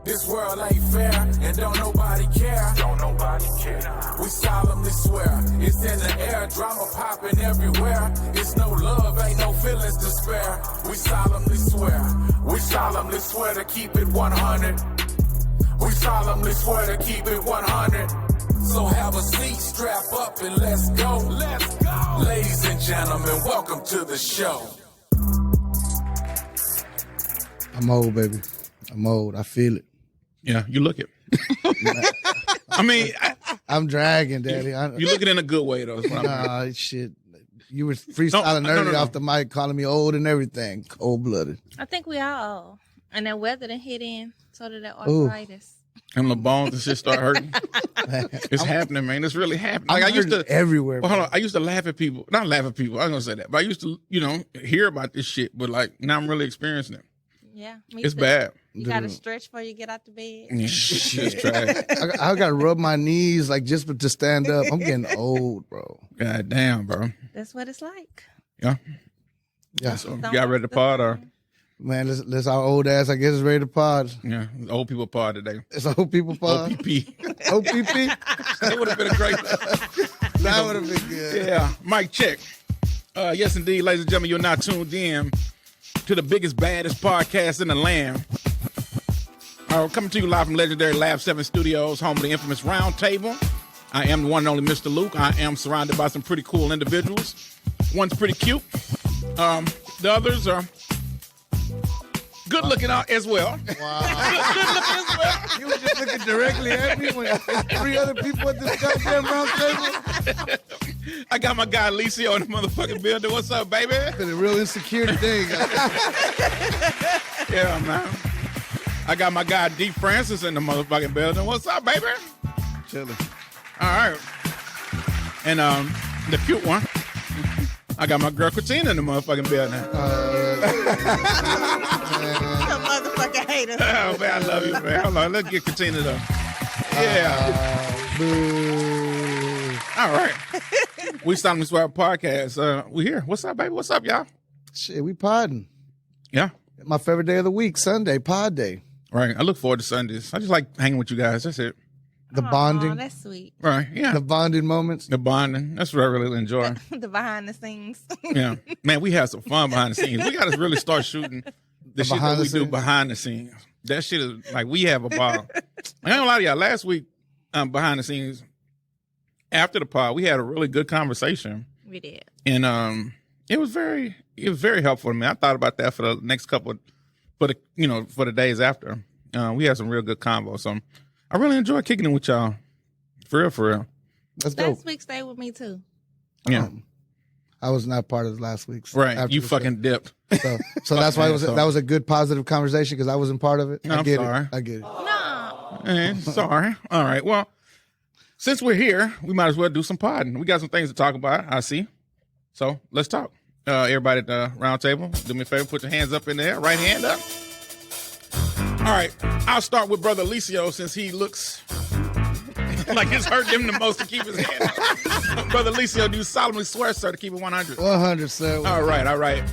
This world ain't fair, and don't nobody care. Don't nobody care. We solemnly swear, it's in the air, drama popping everywhere. It's no love, ain't no feelings to spare. We solemnly swear to keep it 100. We solemnly swear to keep it 100. So have a seat, strap up, and let's go. Let's go. Ladies and gentlemen, welcome to the show. I'm old, baby. I'm old. I feel it. Yeah, you look it. I mean, I'm dragging, Daddy. You look it in a good way, though. Nah, shit. You were freestyling earlier off the mic, calling me old and everything. Cold-blooded. I think we all old. And that weather done hit in, so did that arthritis. And the bones and shit start hurting. It's happening, man. It's really happening. Like, I used to everywhere. Well, hold on. I used to laugh at people. Not laugh at people. I was gonna say that, but I used to, hear about this shit. But like now, I'm really experiencing it. Yeah, it's bad. You gotta stretch before you get out the bed. Yeah, shit's trash. I gotta rub my knees like just to stand up. I'm getting old, bro. God damn, bro. That's what it's like. Yeah. So you got ready to pod or? Man, let's our old ass, I guess, is ready to pod. Yeah, old people pod today. It's old people pod. OPP. OPP? That would have been a great. That would have been good. Yeah, mic check. Yes, indeed, ladies and gentlemen, you're now tuned in to the biggest, baddest podcast in the land. Coming to you live from legendary Lab 7 Studios, home of the infamous Round Table. I am the one and only Mr. Luke. I am surrounded by some pretty cool individuals. One's pretty cute. The others are good looking out as well. Wow. Good looking as well. You were just looking directly at me when there's 3 other people at this goddamn round table. I got my guy Alicio in the motherfucking building. What's up, baby? It's been a real insecure thing. Yeah, man. I got my guy D. Francis in the motherfucking building. What's up, baby? Chilling. All right. And the cute one, I got my girl Katina in the motherfucking building. Motherfucking hater. Oh, man, I love you, man. Hold on, let's get Katina, though. Yeah. All right. We starting this podcast. We here. What's up, baby? What's up, y'all? Shit, we podding. Yeah. My favorite day of the week, Sunday, pod day. Right. I look forward to Sundays. I just like hanging with you guys. That's it. The bonding. That's sweet. Right. Yeah. The bonding moments. The bonding. That's what I really enjoy. The behind the scenes. Yeah. Man, we had some fun behind the scenes. We got to really start shooting the shit that we do behind the scenes. That shit is like, we have a ball. I ain't gonna lie to y'all. Last week, behind the scenes, after the pod, we had a really good conversation. We did. And it was very helpful to me. I thought about that for the next couple for the days after. We had some real good convo. So I really enjoy kicking it with y'all. For real. Let's go. Last week stayed with me too. Yeah. I was not part of last week's. Right. You fucking dipped. So that's why that was a good positive conversation because I wasn't part of it. I'm sorry. I get it. No. Sorry. All right. Well, since we're here, we might as well do some podding. We got some things to talk about, I see. So let's talk. Everybody at the round table, do me a favor, put your hands up in there. Right hand up. All right. I'll start with Brother Alicio since he looks like it's hurt him the most to keep his hand up. Brother Alicio, do you solemnly swear, sir, to keep it 100? 100, sir. All right.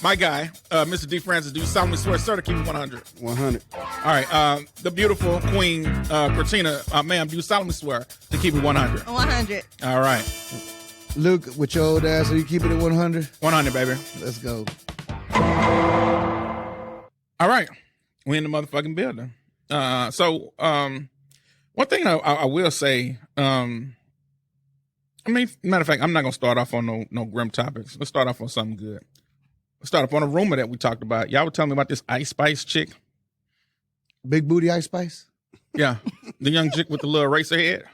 My guy, Mr. D. Francis, do you solemnly swear, sir, to keep it 100? 100. All right. The beautiful Queen, Katina, ma'am, do you solemnly swear to keep it 100? 100. All right. Luke, with your old ass, are you keeping it 100? 100, baby. Let's go. All right. We in the motherfucking building. So one thing I will say, matter of fact, I'm not going to start off on no grim topics. Let's start off on something good. Let's start off on a rumor that we talked about. Y'all were telling me about this Ice Spice chick. Big booty Ice Spice? Yeah. The young chick with the little eraser head.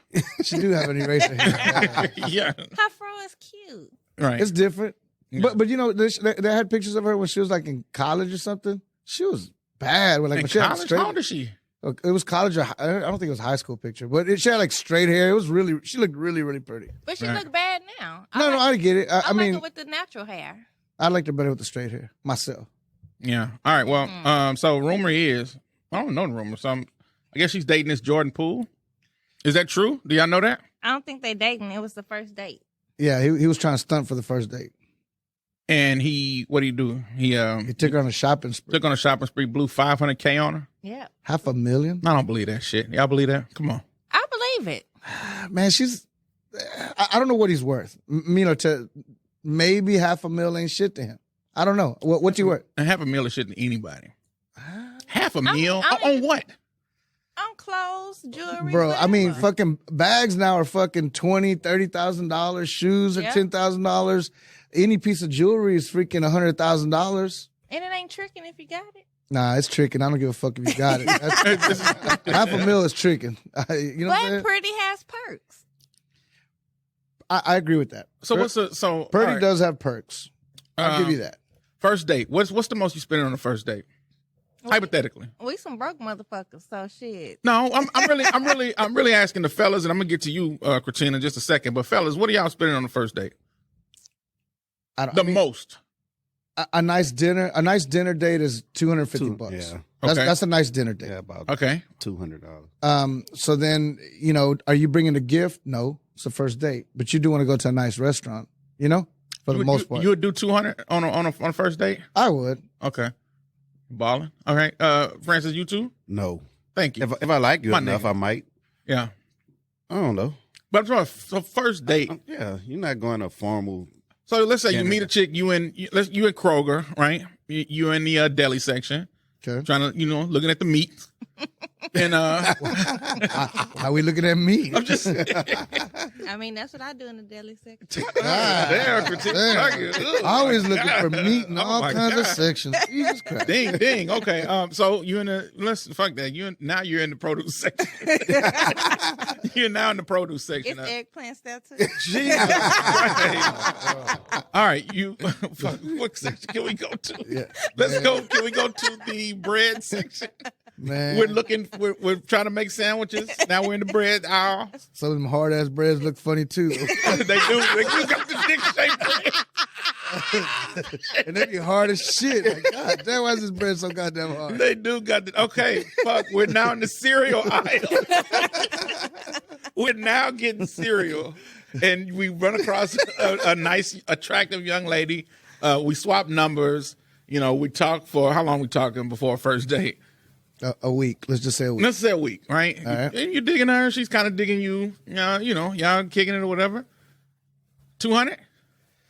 She do have an eraser head. Yeah. Her fro is cute. Right. It's different. Yeah. But they had pictures of her when she was like in college or something. She was bad. Like, in when she had college? straight, How old is she? It was college. I don't think it was a high school picture, but she had like straight hair. It was she looked really, really pretty. But she Right. look bad now. No, I get it. I mean, like her with the natural hair. I liked her better with the straight hair myself. Yeah. All right. Well, so rumor is, I don't know the rumor. So I guess she's dating this Jordan Poole. Is that true? Do y'all know that? I don't think they dating. It was the first date. Yeah, he was trying to stunt for the first date. And what did he do? He took her on a shopping spree. Blew $500K on her. Yeah. $500,000. I don't believe that shit. Y'all believe that? Come on. I believe it. Man, I don't know what he's worth. To maybe $500,000 ain't shit to him. I don't know. What's he worth? And $500,000 is shit to anybody. $500,000 on what? On clothes, jewelry. Bro, whatever. I mean, fucking bags now are fucking $20,000, $30,000. Shoes are $10,000. Any piece of jewelry is freaking $100,000. And it ain't tricking if you got it. Nah, it's tricking. I don't give a fuck if you got it. $500,000 is tricking. You know what I'm But saying? Pretty has perks. I agree with that. So Purdy does have perks. I'll give you that. First date. What's the most you spend on a first date? Hypothetically. We some broke motherfuckers, so shit. No, I'm really asking the fellas, and I'm gonna get to you, Christina, in just a second. But fellas, what are y'all spending on the first date? Most. A nice dinner date is $250. Yeah. That's a nice dinner date. Yeah, about $200. So then, are you bringing a gift? No, it's a first date, but you do want to go to a nice restaurant, for the most part. You would do $200 on a first date? I would. Okay. Balling. All right. Francis, you too? No. Thank you. If I like you My enough, nigga. I might. Yeah. I don't know. But I'm talking about first date. Yeah, you're not going to formal. So let's say you meet a chick, you in Kroger, right? You in the deli section, Okay. trying to, looking at the meat. And How we looking at me? I'm just I mean, that's what I do in the deli section. there, Christina. Always looking for meat in Oh all my kinds of God. sections. Jesus Christ. Ding. Okay. So you fuck that. Now you're in the produce section. You're now in the produce section. It's eggplants there too. Jesus Christ. All right, what section can we go to? Yeah. Let's go. Can we go to the bread section? Man. We're trying to make sandwiches. Now we're in the bread aisle. Some of them hard ass breads look funny too. They do. They do got the dick shaped bread. And they be hard as shit. Like, God damn, why is this bread so goddamn hard? They do got the. Okay, fuck. We're now in the cereal aisle. We're now getting cereal, and we run across a nice, attractive young lady. We swap numbers. We talk for how long? We talking before a first date? A week. Let's just say a week. Let's say a week, right? All right. And you're digging her. She's kind of digging you. Y'all kicking it or whatever. 200.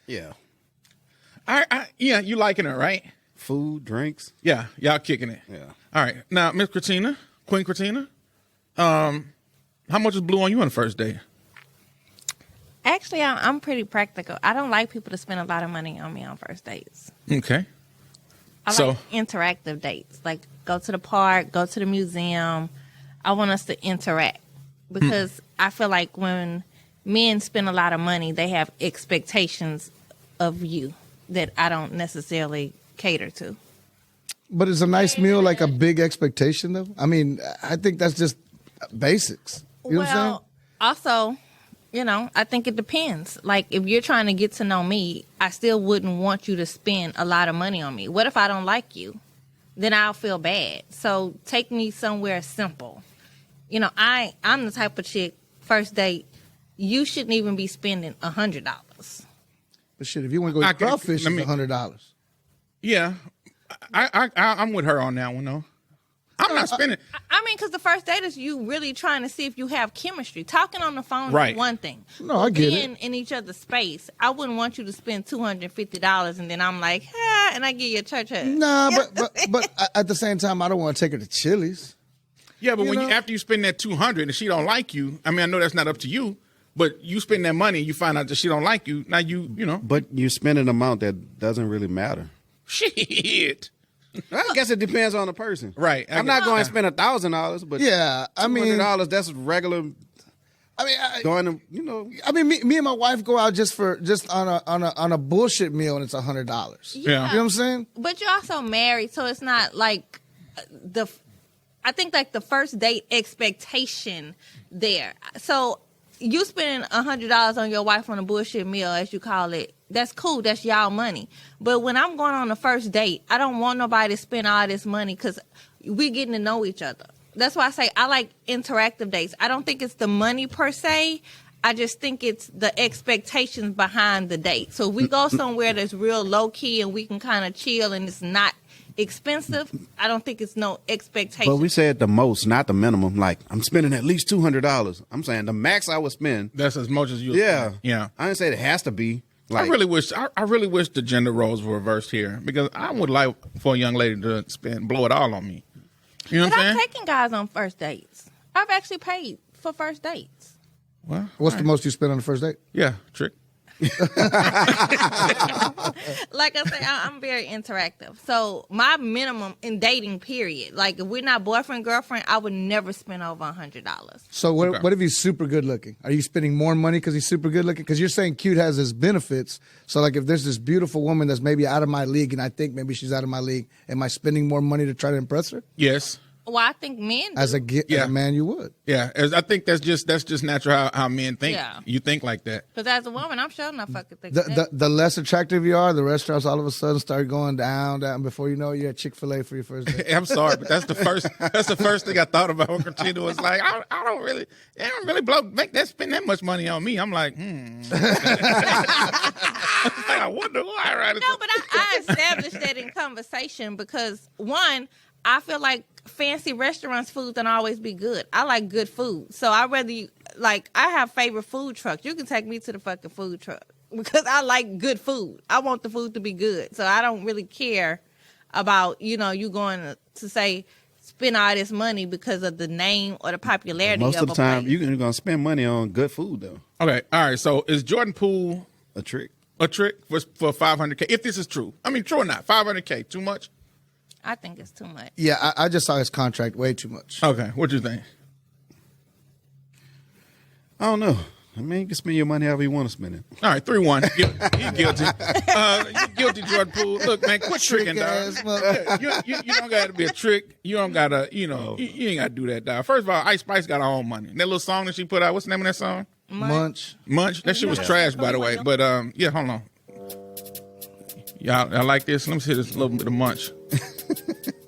Yeah. Yeah, you liking her, right? Food, drinks. Yeah, y'all kicking it. Yeah. All right. Now, Miss Christina, Queen Christina, how much is blue on you on the first date? Actually, I'm pretty practical. I don't like people to spend a lot of money on me on first dates. Okay. I So- like interactive dates, like go to the park, go to the museum. I want us to interact because I feel like when men spend a lot of money, they have expectations of you that I don't necessarily cater to. But is a nice meal like a big expectation though? I mean, I think that's just basics. You know what I'm saying? Also, I think it depends. Like, if you're trying to get to know me, I still wouldn't want you to spend a lot of money on me. What if I don't like you? Then I'll feel bad. So take me somewhere simple. I'm the type of chick, first date, you shouldn't even be spending $100. But shit, if you want to go eat crawfish, let me- it's $100. Yeah, I'm with her on that one though. I'm not spending. I mean, because the first date is you really trying to see if you have chemistry. Talking on the phone Right. is one thing. No, I get Being in each other's space, I wouldn't want you to spend $250 and then I'm like, and I give you a church hug. Nah, but at the same time, I don't want to take her to Chili's. Yeah, but You when know? after you spend that 200 and she don't like you, I mean, I know that's not up to you, but you spend that money, you find out that she don't like you. Now you know. But you spend an amount that doesn't really matter. Shit. I guess it depends on the person. Right. I'm not going to spend $1,000, but Yeah, I mean, $200, that's regular I mean, going to, I mean, me and my wife go out just on a bullshit meal, and it's $100. Yeah. You know what I'm saying? But you're also married, so it's not like I think like the first date expectation there. So you spending $100 on your wife on a bullshit meal, as you call it, that's cool. That's y'all money. But when I'm going on the first date, I don't want nobody to spend all this money because we getting to know each other. That's why I say I like interactive dates. I don't think it's the money per se. I just think it's the expectations behind the date. So if we go somewhere that's real low key and we can kind of chill and it's not expensive, I don't think it's no expectation. But we said the most, not the minimum. Like, I'm spending at least $200. I'm saying the max I would spend. That's as much as you. Yeah. Yeah. I didn't say it has to be. Like, I really wish the gender roles were reversed here, because I would like for a young lady to blow it all on me. You know what but I'm saying? I'm taking guys on first dates. I've actually paid for first dates. Well, What's the most you spent on the first date? Yeah, trick. Like I say, I'm very interactive. So my minimum in dating period, like if we're not boyfriend, girlfriend, I would never spend over $100. So what, Okay. what if he's super good looking? Are you spending more money because he's super good looking? Because you're saying cute has its benefits. So like if there's this beautiful woman that's maybe out of my league and I think maybe she's out of my league, am I spending more money to try to impress her? Yes. Well, I think men do. As a man, you would. Yeah. I think that's just natural how men think. Yeah. You think like that. Because as a woman, I'm sure not fucking thinking that. The less attractive you are, the restaurants all of a sudden start going down. Before you know it, you're at Chick-fil-A for your first date. I'm sorry, but that's the first thing I thought about when Katrina was like, I don't really spend that much money on me. I'm like, I wonder why. Right? No, but I established that in conversation because, one, I feel like fancy restaurants' food don't always be good. I like good food. So I have favorite food trucks. You can take me to the fucking food truck because I like good food. I want the food to be good. So I don't really care about, you going to say, spend all this money because of the name or the popularity most of the time, place. you're going to spend money on good food, though. Okay, all right. So is Jordan Poole A trick. for $500K? If this is true, I mean, true or not, $500K too much? I think it's too much. Yeah, I just saw his contract way too much. Okay, what you think? I don't know. I mean, you can spend your money however you want to spend it. All right, 3-1. He's guilty. You guilty, Jordan Poole. Look, man, quit tricking, dog. Trick-ass motherfucker. You don't got to be a trick. You don't got to, you ain't got to do that, dog. First of all, Ice Spice got her own money. That little song that she put out, what's the name of that song? Munch. Munch. That shit was trash, by the way. But, yeah, hold on. Y'all like this? Let me see this little bit of Munch.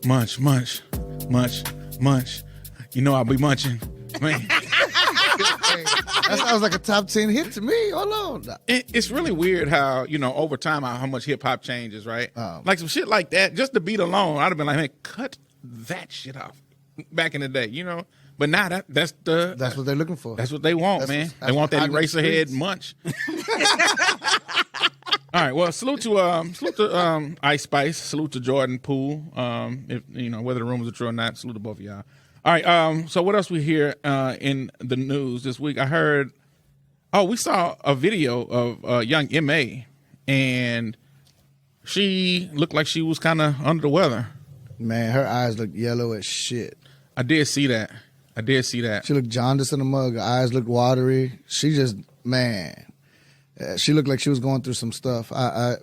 Munch, munch, munch, munch. You know I'll be munching. Man. That sounds like a top 10 hit to me. Hold on. It's really weird how, over time, how much hip hop changes, right? Like some shit like that, just the beat alone, I'd have been like, man, cut that shit off back in the day, But now that's what they're looking for. That's what they want, That's man. what- They want that that's what eraser streets. head munch. All right, well, salute to Ice Spice, salute to Jordan Poole. If whether the rumors are true or not, salute to both of y'all. All right, so what else we hear in the news this week? I heard, we saw a video of young M.A. and she looked like she was kind of under the weather. Man, her eyes look yellow as shit. I did see that. She looked jaundiced in the mug. Her eyes looked watery. She just, man, she looked like she was going through some stuff. I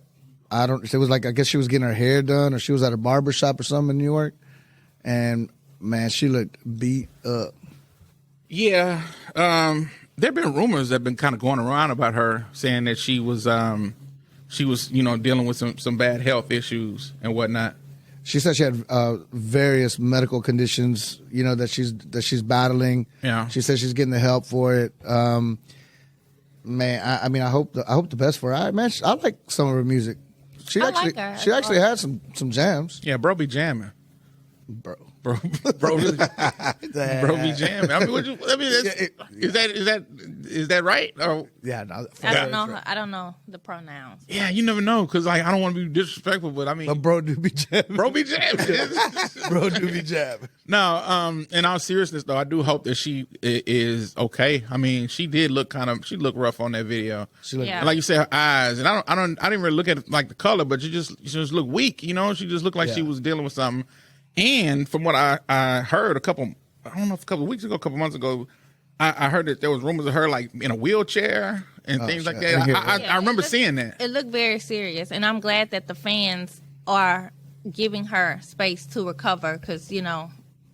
don't. It was like, I guess she was getting her hair done, or she was at a barber shop or something in New York, and man, she looked beat up. Yeah, there've been rumors that have been kind of going around about her, saying that she was dealing with some bad health issues and whatnot. She said she had various medical conditions, that she's battling. Yeah. She said she's getting the help for it. Man, I mean, I hope the best for her. I like some of her music. She I actually like her. she actually had some jams. Yeah, bro be jamming. Bro. Bro be jamming. I mean, is that right? Or, Yeah, no, I don't know. I don't know the pronouns. yeah, you never know, because I don't want to be disrespectful, but I mean, but bro do be jamming. bro be jamming. Bro do be jamming. No, in all seriousness though, I do hope that she is okay. I mean, she did look she looked rough on that video. She looked, Yeah. And like you said, her eyes, and I didn't really look at it like the color, but she just looked weak. She just looked like she was dealing with something. And from what I heard a couple weeks ago, a couple months ago, I heard that there was rumors of her like in a wheelchair and things like shit. that. I remember seeing that. It looked very serious, and I'm glad that the fans are giving her space to recover because,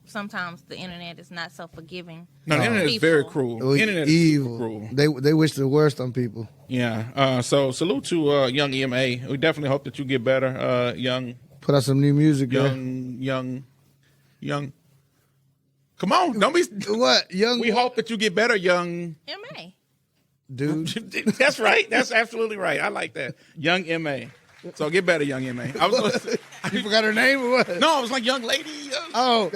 sometimes the internet is not so forgiving. No, the internet is People. very cruel. The internet is evil. cruel. They wish the worst on people. Yeah. So salute to young EMA. We definitely hope that you get better, young. Put out some new music, man. Young. Come on, don't be. What young? We hope that you get better, young. M.A. dude. That's right. That's absolutely right. I like that. Young M.A. So get better, young M.A. You forgot her name or what? No, I was like young lady. Oh,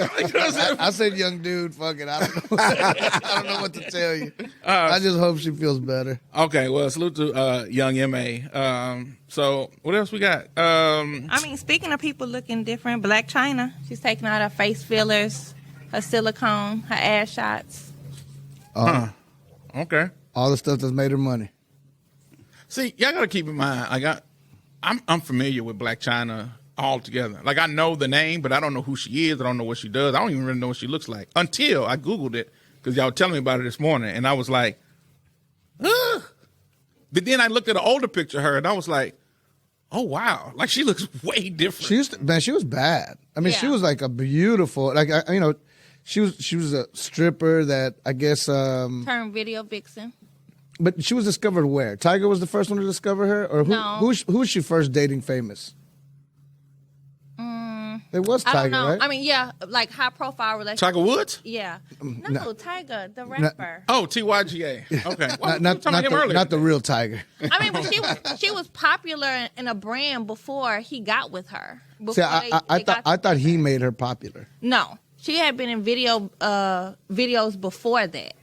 I said young dude. Fuck it. I don't know. I don't know what to tell you. I just hope she feels better. Okay, well, salute to young M.A. So what else we got? I mean, speaking of people looking different, Blac Chyna, she's taking out her face fillers, her silicone, her ass shots. Okay. All the stuff that's made her money. See, y'all got to keep in mind, like I'm familiar with Blac Chyna altogether. Like, I know the name, but I don't know who she is. I don't know what she does. I don't even really know what she looks like until I Googled it because y'all were telling me about it this morning, and I was like, ugh. But then I looked at an older picture of her, and I was like, oh, wow. Like, she looks way different. She was bad. I mean, she Yeah. was like a beautiful, like, she was a stripper that I guess. Turned video vixen. But she was discovered where? Tiger was the first one to discover her? Or No. who was she first dating famous? It was I Tiger, don't know. right? I mean, yeah, like high profile relationship. Tiger Woods? Yeah. No, no. Tiger, the rapper. Oh, TYGA. Okay. Well, we were talking about him earlier. not the real Tiger. I mean, but she was popular in a brand before he got with her. Before See, they I got thought he made her popular. No, she had been in videos before that.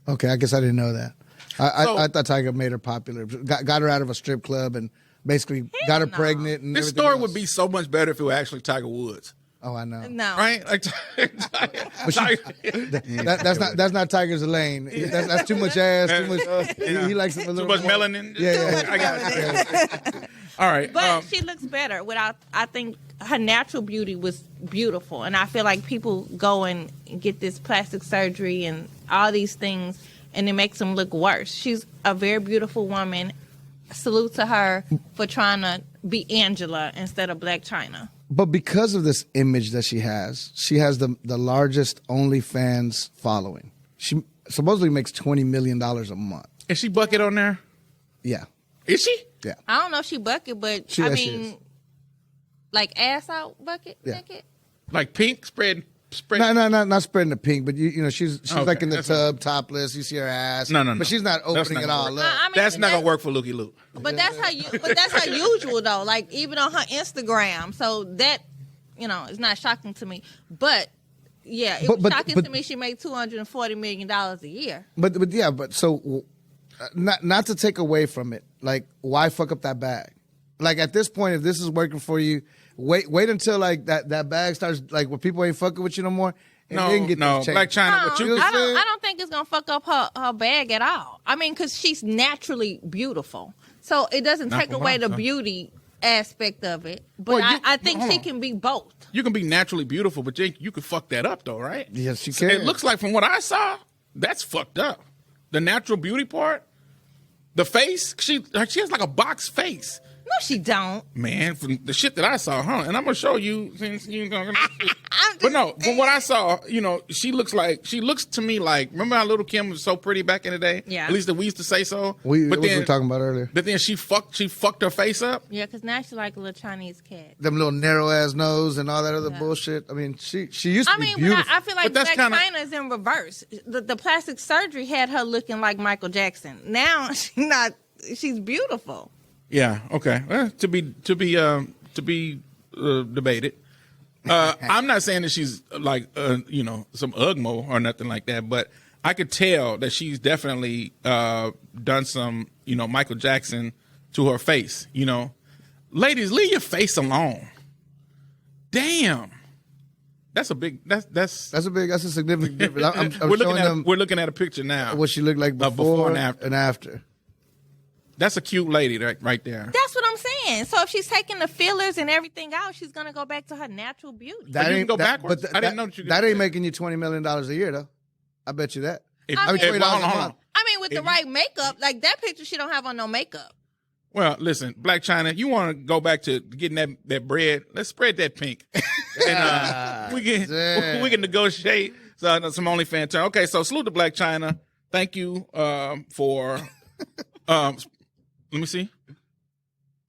Okay, I guess I didn't know that. I thought Tiger made her popular. Got her out of a strip club and basically got her no. pregnant. And This everything story else. would be so much better if it were actually Tiger Woods. Oh, I know. No, Right? Like, That's not Tiger's lane. That's too much ass. Too much. He likes it a too little much more. melanin. Yeah. I got it. All right. But she looks better without. I think her natural beauty was beautiful, and I feel like people go and get this plastic surgery and all these things, and it makes them look worse. She's a very beautiful woman. Salute to her for trying to be Angela instead of Blac Chyna. But because of this image that she has the largest OnlyFans following. She supposedly makes $20 million a month. Is she bucket on there? Yeah. Is she? Yeah. I don't know if she bucket, but She I is. mean, like ass out bucket Yeah. naked. Like pink spread. No, not spreading the pink, but you know she's Okay, like in the that's tub, topless. You see her ass. No. But she's not That's opening not it gonna all work. up. I mean, That's not gonna work for Lukey Luke. But that's her usual though. Like even on her Instagram, so that is not shocking to me. But yeah, it was shocking to me. She made $240 million a year. But so not to take away from it. Like, why fuck up that bag? Like at this point, if this is working for you, wait until like that bag starts like where people ain't fucking with you no more. And then get this change. Blac Chyna. What you? I don't think it's gonna fuck up her bag at all. I mean, because she's naturally beautiful, so it doesn't take away the beauty aspect of it. But Well, I think she can be both. You can be naturally beautiful, but you could fuck that up though, right? Yes, she So can. it looks like from what I saw, that's fucked up. The natural beauty part, the face. She has like a box face. No, she don't. Man, from the shit that I saw, and I'm gonna show you since you gonna. But no, from what I saw, she looks to me like. Remember how Little Kim was so pretty back in the day? Yeah. At least that we used to say so. What we were talking about earlier. But then she fucked her face up. Yeah, because now she's like a little Chinese cat. Them little narrow ass nose and all that other bullshit. I mean, she used to be beautiful. But I feel like But that's Blac kinda- Chyna is in reverse. The plastic surgery had her looking like Michael Jackson. Now she's not. She's beautiful. Yeah. Okay. Well, to be debated. I'm not saying that she's like some Ugmo or nothing like that, but I could tell that she's definitely done some Michael Jackson to her face. Ladies, leave your face alone. Damn. That's a significant difference. I'm showing them we're looking at a picture now. what she looked like before and after. That's a cute lady right there. That's what I'm saying. So if she's taking the fillers and everything out, she's gonna go back to her natural beauty. But you can go backwards? I didn't know that you could That do ain't that. making you $20 million a year though. I bet you that. I mean, $20 a hold on. month. I mean, with the right makeup, like that picture, she don't have on no makeup. Well, listen, Blac Chyna, you want to go back to getting that bread? Let's spread that pink, and we can negotiate some OnlyFans term. Okay, so salute to Blac Chyna. Thank you for. Let me see.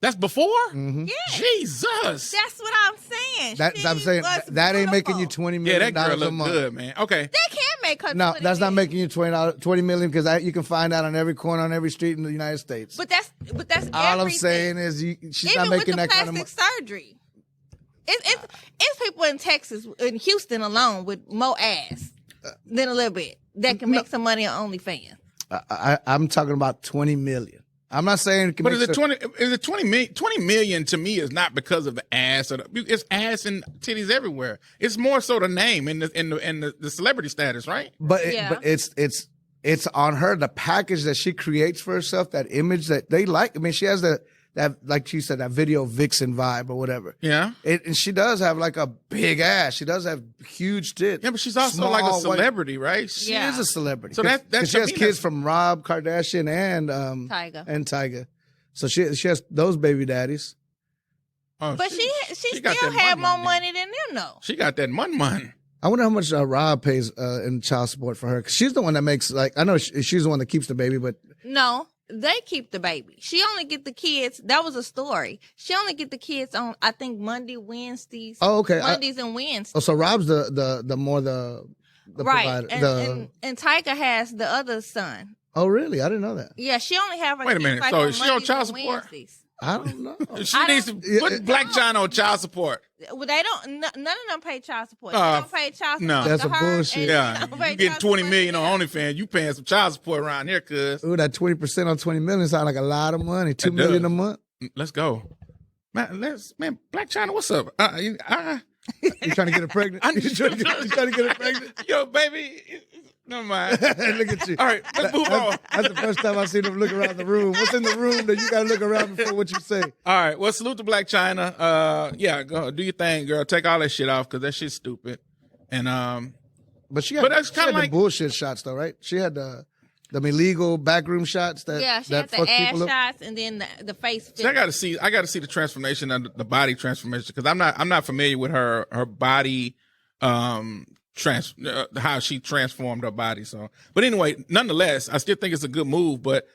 That's before. Mm-hmm. Yeah, Jesus. that's what I'm saying. I'm saying that ain't making you beautiful. $20 Yeah, million that girl a look month. good, man. Okay. That can make her. No, 20 that's not million. making you $20 million because you can find that on every corner on every street in the United States. But that's all I'm everything. saying is she's Even not making with the that kind of money. plastic surgery. It's people in Texas, in Houston alone, with more ass than a little bit that can make some money on OnlyFans. I'm talking about 20 million. I'm not saying it can But make is it 20? Is it 20 million? 20 million to me is not because of the ass. It's ass and titties everywhere. It's more so the name and the celebrity status, right? But Yeah. but it's on her, the package that she creates for herself, that image that they like. I mean, she has that like she said, that video vixen vibe or whatever. Yeah. And she does have like a big ass. She does have huge tits. Yeah, but she's also Small, like a white- celebrity, right? She Yeah. is a celebrity. So 'Cause that's she has to me, kids that's- from Rob Kardashian and Tyga. and Tyga. So she has those baby daddies. Oh, But she got still that had more money. money than them, though. She got that money. I wonder how much Rob pays in child support for her. 'Cause she's the one that makes, like, I know she's the one that keeps the baby, but No, they keep the baby. She only get the kids. That was a story. She only get the kids on, I think, Monday, Wednesdays. Oh, okay. Mondays and Wednesdays. oh, so Rob's the more the Right. provider. And Tyga has the other son. Oh, really? I didn't know that. Yeah, she only have her Wait a kids minute. like So on is she on Mondays child and support? Wednesdays. I don't know. She needs to put Blac Chyna on child support. Well, they don't. None of them pay child support. Uh, They don't pay child support. no. That's to a her, bullshit. and Yeah, they don't you pay getting child 20 support million to on them. OnlyFans. You paying some child support around here, cuz. Ooh, that 20% on 20 million sounds like a lot of money. $2 It million does. a month. Let's go, man. Blac Chyna, what's up? You trying to get her pregnant? You trying to get her pregnant? Yo, baby. Never mind. Look at you. All right, let's move on. That's the first time I've seen him look around the room. What's in the room that you got to look around before what you say? All right. Well, salute to Blac Chyna. Yeah, go do your thing, girl. Take all that shit off because that shit's stupid. And But she had, But that's she kinda had like- the bullshit shots, though, right? She had the illegal backroom shots that Yeah, she that had the fuck ass people up. shots and then the face. see, I got to see the transformation of the body transformation because I'm not familiar with her body how she transformed her body. So, but anyway, nonetheless, I still think it's a good move, but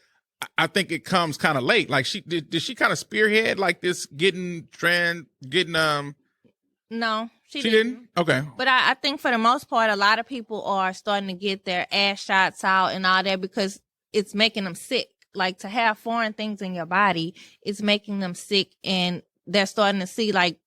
I think it comes kind of late. Like did she kind of spearhead like this getting No, she she didn't. didn't? Okay. But I think for the most part, a lot of people are starting to get their ass shots out and all that because it's making them sick. Like to have foreign things in your body, it's making them sick, and they're starting to see like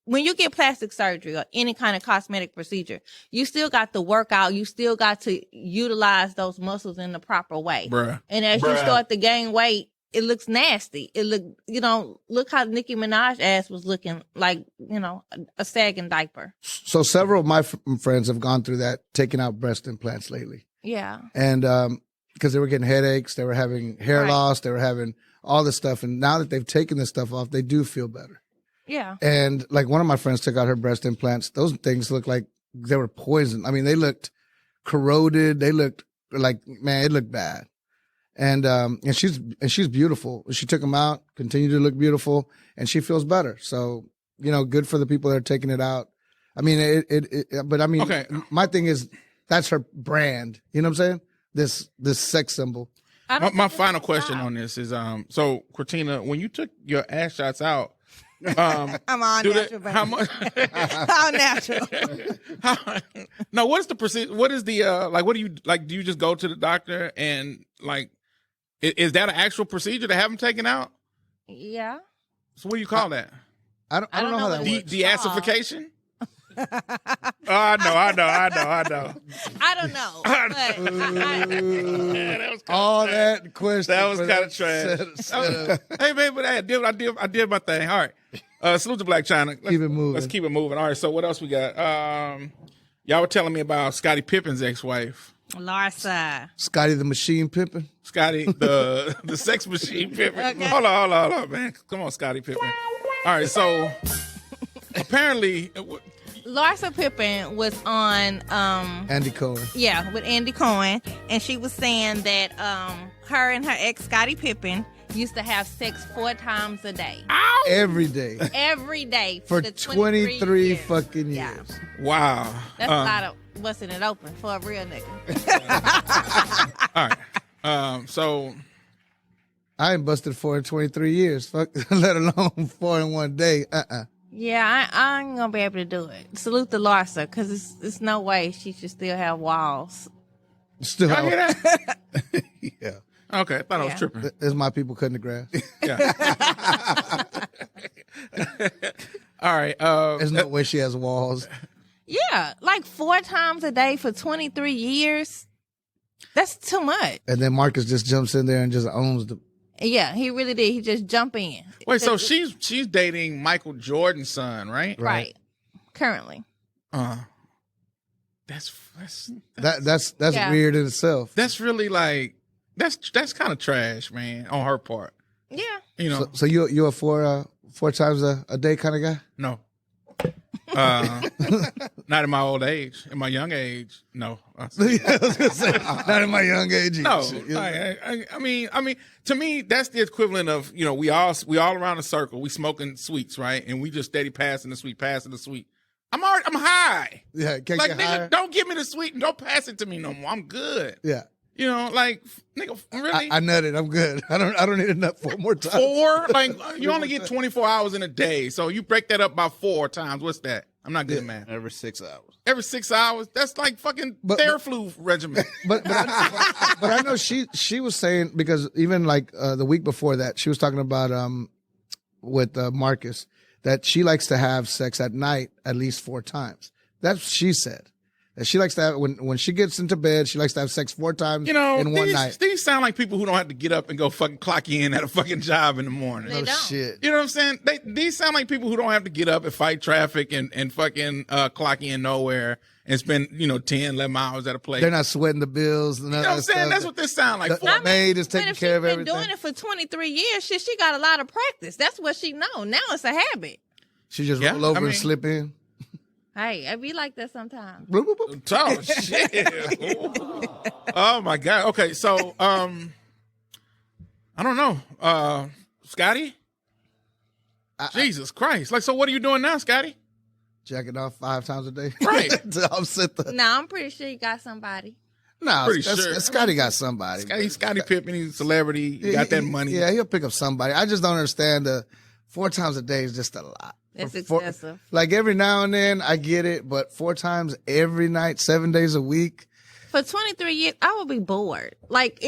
when you get plastic surgery or any kind of cosmetic procedure, you still got to work out. You still got to utilize those muscles in the proper way. Bruh. And as you start to gain weight, it looks nasty. It look how Nicki Minaj ass was looking like, a sagging diaper. So several of my friends have gone through that, taking out breast implants lately. Yeah. And because they were getting headaches, they were having hair Right. loss, they were having all this stuff. And now that they've taken this stuff off, they do feel better. Yeah. And like one of my friends took out her breast implants. Those things looked like they were poison. I mean, they looked corroded. They looked like, man, it looked bad. And she's beautiful. She took them out, continued to look beautiful, and she feels better. So, good for the people that are taking it out. I mean, but I mean, Okay. my thing is that's her brand. You know what I'm saying? This sex symbol. I don't My think it's final a question stop. on this is so Cortina, when you took your ass shots out, I'm all do natural, they, how much? all natural. No, what is the procedure? What is the like? What do you like? Do you just go to the doctor and like? Is that an actual procedure to have them taken out? Yeah. So what do you call that? I don't know how that what works. it's De-acidification? I know. I don't know. But That was All that question. That was kind of trash. Hey, baby, but I did my thing. All right. Salute to Blac Chyna. Keep it moving. Let's keep it moving. All right. So what else we got? Y'all were telling me about Scottie Pippen's ex-wife, Larsa. Scottie the Machine Pippen. Scottie the sex machine Pippen. Okay. Hold on, man. Come on, Scottie Pippen. All right. So apparently, Larsa Pippen was on Andy Cohen. with Andy Cohen, and she was saying that her and her ex Scottie Pippen used to have sex 4 times a day. Every day. Every day For the 23 years. fucking years. Yeah. wow. That's a lot of busting it open for a real nigga. All right. So I ain't busted 4 in 23 years. Fuck, let alone 4 in one day. Yeah, I ain't gonna be able to do it. Salute to Larsa, because it's no way she should still have walls. Still, I hear that. yeah. Okay, I thought I was Yeah. tripping. It's my people cutting the grass. Yeah. All right. There's no way she has walls. Yeah, like 4 times a day for 23 years. That's too much. And then Marcus just jumps in there and just owns the. Yeah, he really did. He just jump in. Wait, so she's dating Michael Jordan's son, right? Right. Currently. That's Yeah. weird in itself. that's really like that's kind of trash, man, on her part. Yeah. You know, So you're a four times a day kind of guy? no. Not in my old age. In my young age, no. Yeah, I was gonna say, not in my young age. No, Shit, yeah. I mean, to me, that's the equivalent of, you know, we all around a circle, we smoking sweets, right? And we just steady passing the sweet. I'm high. Yeah, can't Like, get higher. nigga, don't give me the sweet and don't pass it to me no more. I'm good. Yeah, You know, like, nigga, really? I nutted. I'm good. I don't need a nut 4 more times. 4? Like, you only get 24 hours in a day. So you break that up by 4 times. What's that? I'm not good at math. Every 6 hours. Every 6 hours? That's like fucking But- Theraflu regimen. But I know she was saying, because even like the week before that, she was talking about with Marcus that she likes to have sex at night at least 4 times. That's what she said. That she likes to have when she gets into bed, she likes to have sex 4 times You know, in one night. these sound like people who don't have to get up and go fucking clock in at a fucking job in the morning. They Oh don't. shit! You know what I'm saying? These sound like people who don't have to get up and fight traffic and fucking clock in nowhere and spend, 10, 11 hours at a place. They're not sweating the bills. And You know what I'm saying? That's what this sound like. The maid is But taking if care of she's everything. been doing it for 23 years, shit, she got a lot of practice. That's what she know. Now it's a habit. She just Yeah, roll over I mean- and slip in. Hey, I be like that sometimes. Bloop, bloop, bloop. Oh shit! Ooh. Oh my god. Okay, so I don't know, Scotty. Jesus Christ! Like, so what are you doing now, Scotty? Jacking off 5 times a day. Right. To offset the. Nah, I'm pretty sure you got somebody. No, Pretty sure. Scotty got somebody. He's Scottie Pippen. He's a celebrity. He got that money. Yeah, he'll pick up somebody. I just don't understand the 4 times a day is just a lot. That's For- excessive. Like every now and then, I get it, but 4 times every night, 7 days a week. For 23 years, I would be bored. Like,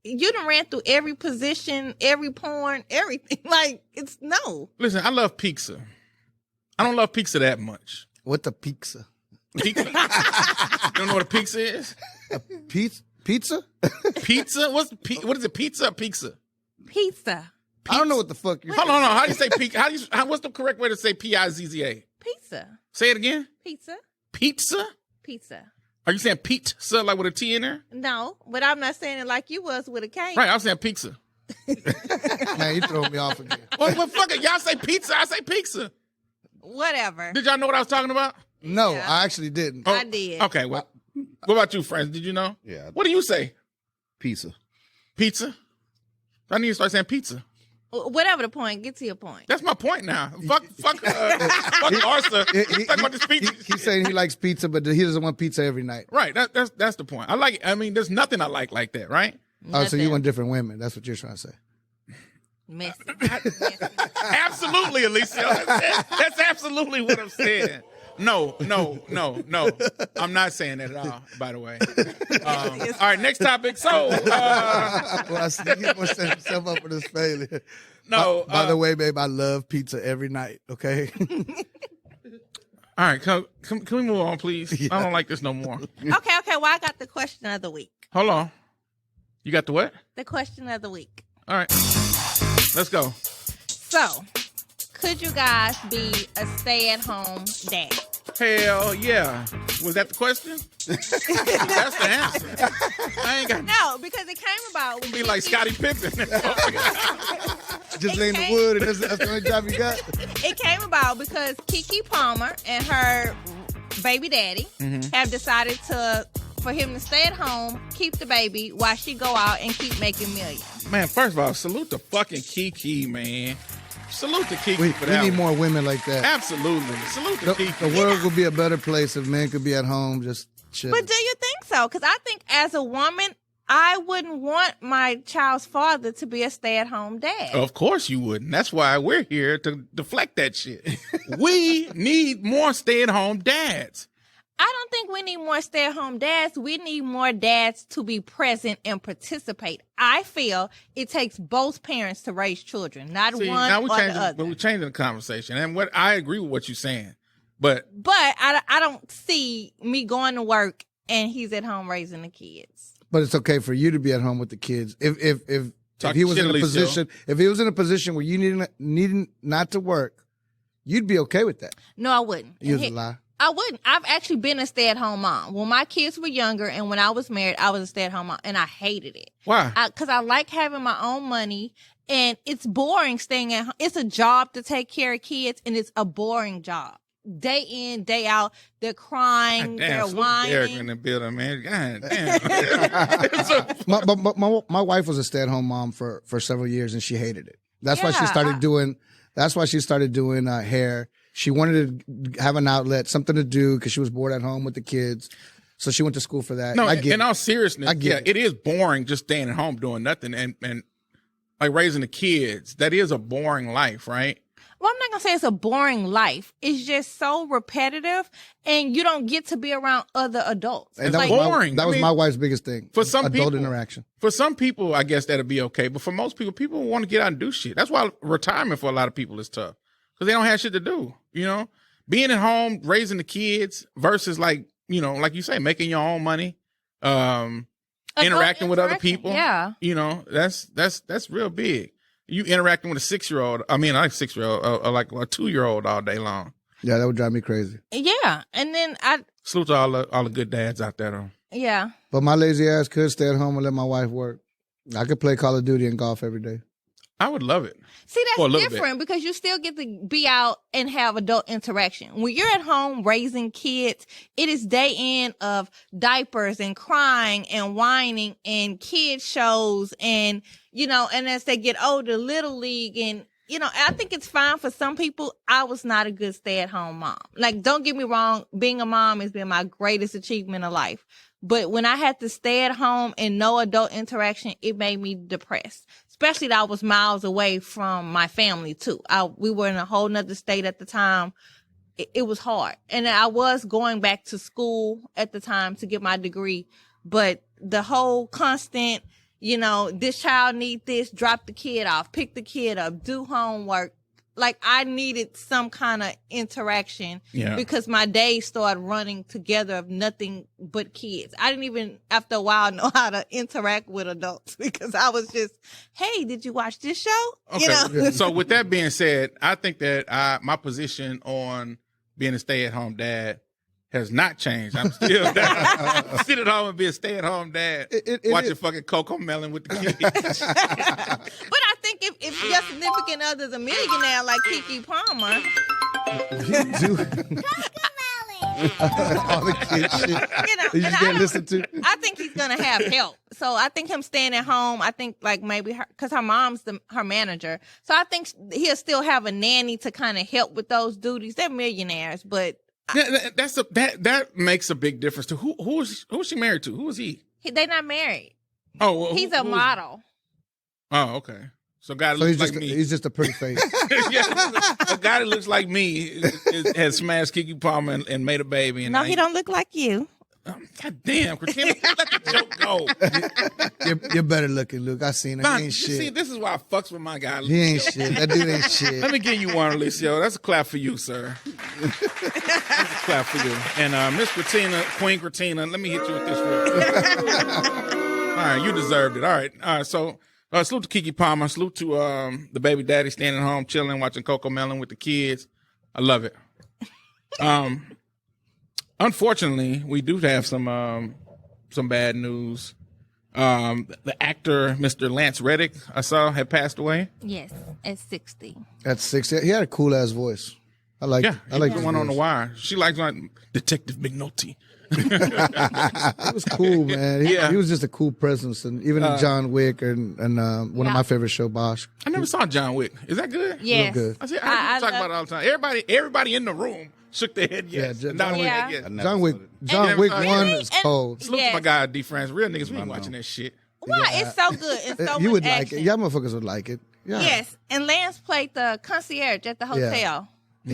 you done ran through every position, every porn, everything. Like, it's no. Listen, I love pizza. I don't love pizza that much. What the pizza? Pizza. You don't know what a pizza is? Pizza? Pizza? Pizza? What is it? Pizza or pizza? Pizza. I don't know what the fuck you're Hold on. How do you say pizza? What's the correct way to say Pizza? Pizza. Say it again. Pizza. Pizza? Pizza. Are you saying pizza like with a T in there? No, but I'm not saying it like you was with a K. Right, I'm saying pizza. Man, you throwing me off again. Well, fuck it. Y'all say pizza. I say pizza. Whatever. Did y'all know what I was talking about? No, Yeah. I actually didn't. I did. Okay, well, what about you, friends? Did you know? Yeah. What do you say? Pizza. Pizza? I need to start saying pizza. Whatever the point, get to your point. That's my point now. Fuck Arthur. Talk about this pizza. He's saying he likes pizza, but he doesn't want pizza every night. Right, that's the point. I like it. I mean, there's nothing I like that, right? Oh, so you Nothing. want different women. That's what you're trying to say. Messy. Absolutely, Alicia. That's absolutely what I'm saying. No. I'm not saying that at all, by the way. All right, next topic. So, Well, I see he's going to set himself up for this failure. no. By the way, babe, I love pizza every night, okay? All right, can we move on, please? I don't like this no more. Okay. Well, I got the question of the week. Hold on. You got the what? The question of the week. All right. Let's go. So, could you guys be a stay-at-home dad? Hell yeah. Was that the question? That's the answer. I ain't got to No, because it came about. be like Scottie Pippen. Just lay in the wood, and that's the only job you got? It came about because KeKe Palmer and her baby daddy have decided for him to stay at home, keep the baby while she go out and keep making millions. Man, first of all, salute to fucking KeKe, man. Salute to KeKe We for that. need one. more women like that. Absolutely. Salute to The KeKe. world would be a better place if men could be at home just chilling. But do you think so? Because I think as a woman, I wouldn't want my child's father to be a stay-at-home dad. Of course you wouldn't. That's why we're here to deflect that shit. We need more stay-at-home dads. I don't think we need more stay-at-home dads. We need more dads to be present and participate. I feel it takes both parents to raise children, not one or the other. But we're changing the conversation. And what I agree with what you're saying. But I don't see me going to work and he's at home raising the kids. But it's okay for you to be at home with the kids. If he was in a position, if he was in a position where you needed not to work, you'd be okay with that. No, I wouldn't. You was a lie. I wouldn't. I've actually been a stay-at-home mom. When my kids were younger and when I was married, I was a stay-at-home mom, and I hated it. Why? Because I like having my own money, and it's boring staying at home. It's a job to take care of kids, and it's a boring job. Day in, day out, they're crying, they're whining. Eric in the building, man. God damn. My wife was a stay-at-home mom for several years, and she hated it. That's why she started doing. That's why she started doing hair. She wanted to have an outlet, something to do, because she was bored at home with the kids. So she went to school for that. No, in all seriousness, it is boring just staying at home doing nothing and like raising the kids. That is a boring life, right? Well, I'm not going to say it's a boring life. It's just so repetitive, and you don't get to be around other adults. And that was boring. That was my wife's biggest thing. For some adult people, interaction. For some people, I guess that'd be okay. But for most people want to get out and do shit. That's why retirement for a lot of people is tough. Because they don't have shit to do, you know? Being at home, raising the kids versus like you say, making your own money, interacting with other people. Yeah. You know, that's real big. You interacting with a 6-year-old, not a 6-year-old, like a 2-year-old all day long. Yeah, that would drive me crazy. Yeah. And then salute to all the good dads out there though. Yeah. But my lazy ass could stay at home and let my wife work. I could play Call of Duty and golf every day. I would love it. See, that's different because you still get to be out and have adult interaction. When you're at home raising kids, it is day in of diapers and crying and whining and kid shows and, and as they get older, Little League and, I think it's fine for some people. I was not a good stay-at-home mom. Like, don't get me wrong, being a mom has been my greatest achievement of life. But when I had to stay at home and no adult interaction, it made me depressed. Especially that I was miles away from my family too. We were in a whole nother state at the time. It was hard. And I was going back to school at the time to get my degree. But the whole constant, this child need this, drop the kid off, pick the kid up, do homework. Like, I needed some kind of interaction because my days started running together of nothing but kids. I didn't even, after a while, know how to interact with adults because I was just, hey, did you watch this show? Okay. So with that being said, I think that my position on being a stay-at-home dad has not changed. I'm still sit at home and be a stay-at-home dad, watching fucking Coco Melon with the kids. But I think if your significant other's a millionaire like KeKe Palmer, all the kid shit, you just can't listen to. I think he's gonna have help. So I think him staying at home. I think like maybe because her mom's her manager. So I think he'll still have a nanny to kind of help with those duties. They're millionaires, but. That makes a big difference to who is she married to? Who is he? They're not married. Oh, well, he's a model. Oh, okay. So a guy that looks like me. He's just a pretty face. Yeah, a guy that looks like me has smashed KeKe Palmer and made a baby. And no, he don't look like you. God damn, Christina, let the joke go. You're better looking, Luke. I seen him. He ain't shit. See, this is why I fucks with my guy. He ain't shit. That dude ain't shit. Let me give you one, Alicia. That's a clap for you, sir. That's a clap for you. And Miss Christina, Queen Christina, let me hit you with this one. All right, you deserved it. All right. So salute to KeKe Palmer. Salute to the baby daddy standing home, chilling, watching Coco Melon with the kids. I love it. Unfortunately, we do have some bad news. The actor, Mr. Lance Reddick, I saw had passed away. Yes, at 60. At 60, he had a cool ass voice. I like. I like the one on the wire. She likes like Detective McNulty. It was cool, man. He was just a cool presence, and even in John Wick and one of my favorite show, Bosch. I never saw John Wick. Is that good? Yes. Real good. I talk about it all the time. Everybody in the room shook their head yes. John Wick 1 is cold. Salute to my guy D France. Real niggas, we ain't watching that shit. Why? It's so good. It's so You much would like action. it. Y'all motherfuckers would like it. Yeah. Yes, and Lance played the concierge at the hotel,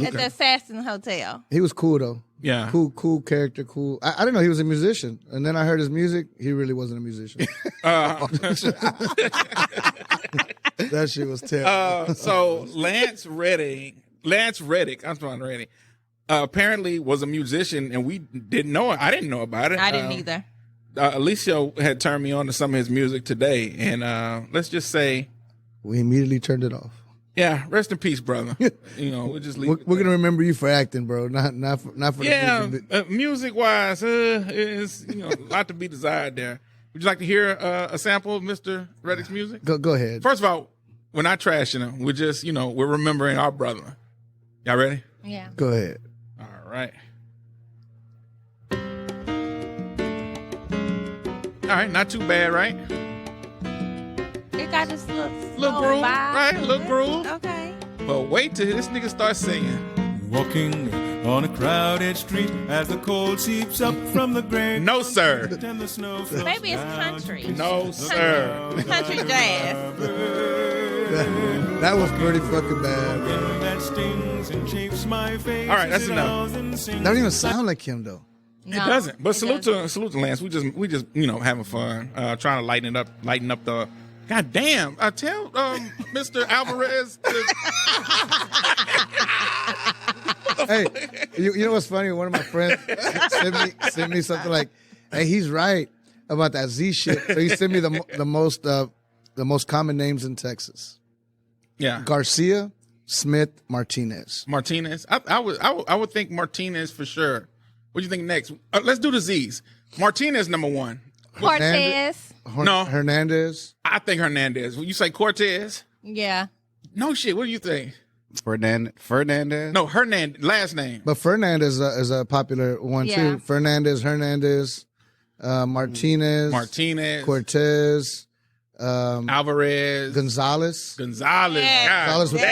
at the Assassin Hotel. He was cool though. Yeah. Cool character, cool. I didn't know he was a musician. And then I heard his music. He really wasn't a musician. That shit was terrible. So Lance Reddick, I'm talking Reddick, apparently was a musician, and we didn't know it. I didn't know about it. I didn't either. Alicia had turned me on to some of his music today, and let's just say, We immediately turned it off. yeah, rest in peace, brother. We'll just leave. We're gonna remember you for acting, bro. Not for Yeah, the music. music wise, it's a lot to be desired there. Would you like to hear a sample of Mr. Reddick's music? Go ahead. First of all, we're not trashing him. We're just, we're remembering our brother. Y'all ready? Yeah. Go ahead. All right. All right, not too bad, right? It got this little Groove, vibe right? to Little it. groove. Okay. But wait till this nigga starts singing. Walking on a crowded street as the cold seeps up from the gray. No, sir. And the snow flows Maybe it's down. country. No, sir. Country jazz. That was pretty fucking bad, bro. That stings and chafes my face. All right, that's enough. That don't even sound like him though. It doesn't. But salute to Lance. We just having fun, trying to lighten up the. God damn! I tell Mr. Alvarez. Hey, you know what's funny? One of my friends sent me something like, "Hey, he's right about that Z shit." So he sent me the most common names in Texas: Yeah, Garcia, Smith, Martinez. Martinez. I would think Martinez for sure. What do you think next? Let's do the Z's. Martinez number one. Cortez. No. Hernandez. I think Hernandez. When you say Cortez, Yeah. no shit. What do you think? Fernandez? No, Hernandez. Last name. But Fernandez is a popular one Yeah. too. Hernandez, Martinez, Cortez, Alvarez. Gonzalez. Yeah, God Gonzalez with a Z.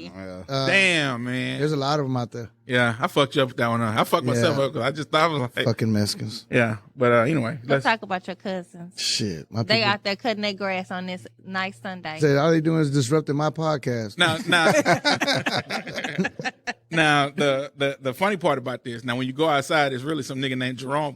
definitely. damn, man. There's a lot of them out there. Yeah, I fucked you up with that one. I fucked myself up because I just thought I was like, Fucking Mexicans. yeah. But anyway, Let's talk about your cousins. Shit. My They people out there cutting their grass on this nice Sunday. said all they doing is disrupting my podcast. Now the funny part about this, now when you go outside, there's really some nigga named Jerome.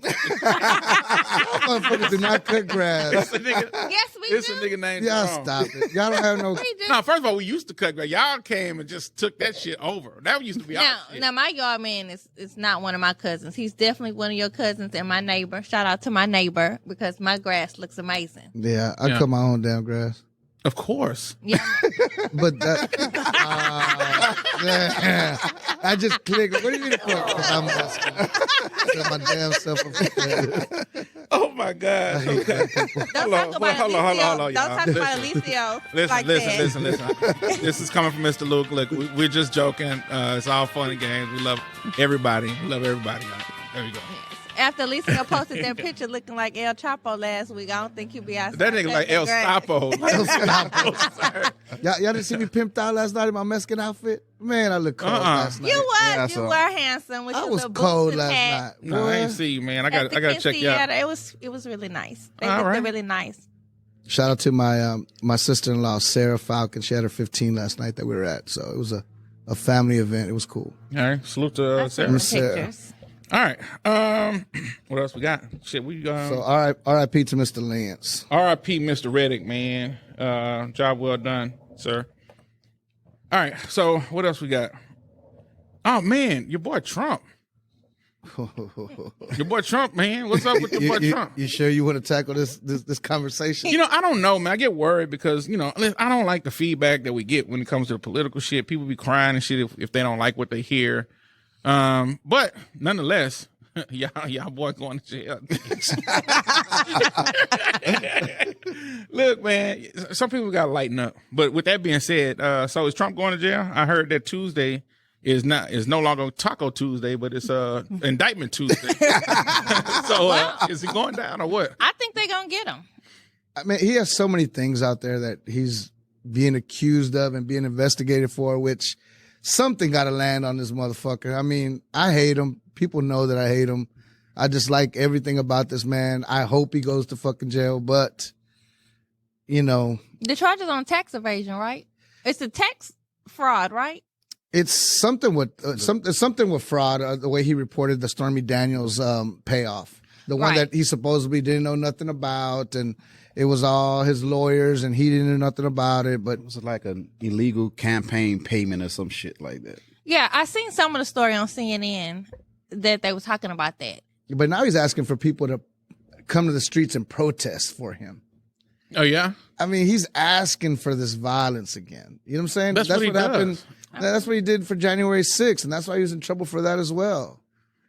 Motherfuckers do not cut grass. It's a nigga, Yes, we it's do. a nigga named Y'all Jerome. stop it. Y'all don't have no. We do. No, first of all, we used to cut grass. Y'all came and just took that shit over. That used to be our shit. Now my yard man is not one of my cousins. He's definitely one of your cousins and my neighbor. Shout out to my neighbor because my grass looks amazing. Yeah, I Yeah. cut my own damn grass. Of course. Yeah. But that, I just clicked. What do you mean? I'm asking. Cut my damn self. Oh my God. Okay. Don't talk about hold on, Alicio. y'all. Don't talk about Alicio like that. Listen. This is coming from Mr. Luke. Look, we're just joking. It's all fun and games. We love everybody. We love everybody. There you go. After Alicio posted that picture looking like El Chapo last week, I don't think he'll be outside. That nigga like El Stapo. Y'all didn't see me pimped out last night in my Mexican outfit? Man, I look cold last night. You was. Yeah, you so- were handsome with I your was little cold boots and last hat. night. No, I Boy. ain't see you, man. I At the gotta check you out. quinceañera, it was really nice. They All looked right. really nice. Shout out to my sister-in-law, Sarah Falcon. She had her 15 last night that we were at. So it was a family event. It was cool. All right, salute to I Sarah. seen the Sarah. pictures. All right, what else we got? Shit, we So R.I.P. to Mr. Lance. R.I.P. Mr. Reddick, man. Job well done, sir. All right, so what else we got? Oh man, your boy Trump. Your boy Trump, man. What's up with your boy Trump? You sure you want to tackle this conversation? I don't know, man. I get worried because, I don't like the feedback that we get when it comes to the political shit. People be crying and shit if they don't like what they hear. But nonetheless, y'all boy going to jail. Look, man, some people got to lighten up. But with that being said, so is Trump going to jail? I heard that Tuesday is no longer Taco Tuesday, but it's Indictment Tuesday. So is he going down or what? I think they're going to get him. I mean, he has so many things out there that he's being accused of and being investigated for, which something got to land on this motherfucker. I mean, I hate him. People know that I hate him. I just like everything about this man. I hope he goes to fucking jail, but The charges on tax evasion, right? It's a tax fraud, right? It's something with something with fraud. The way he reported the Stormy Daniels payoff, the one Right. that he supposedly didn't know nothing about, and it was all his lawyers, and he didn't know nothing about it. But It was like an illegal campaign payment or some shit like that. Yeah, I seen some of the story on CNN that they were talking about that. but now he's asking for people to come to the streets and protest for him. Oh yeah. I mean, he's asking for this violence again. You know what I'm saying? That's what he happened. does. That's what he did for January 6th, and that's why he was in trouble for that as well.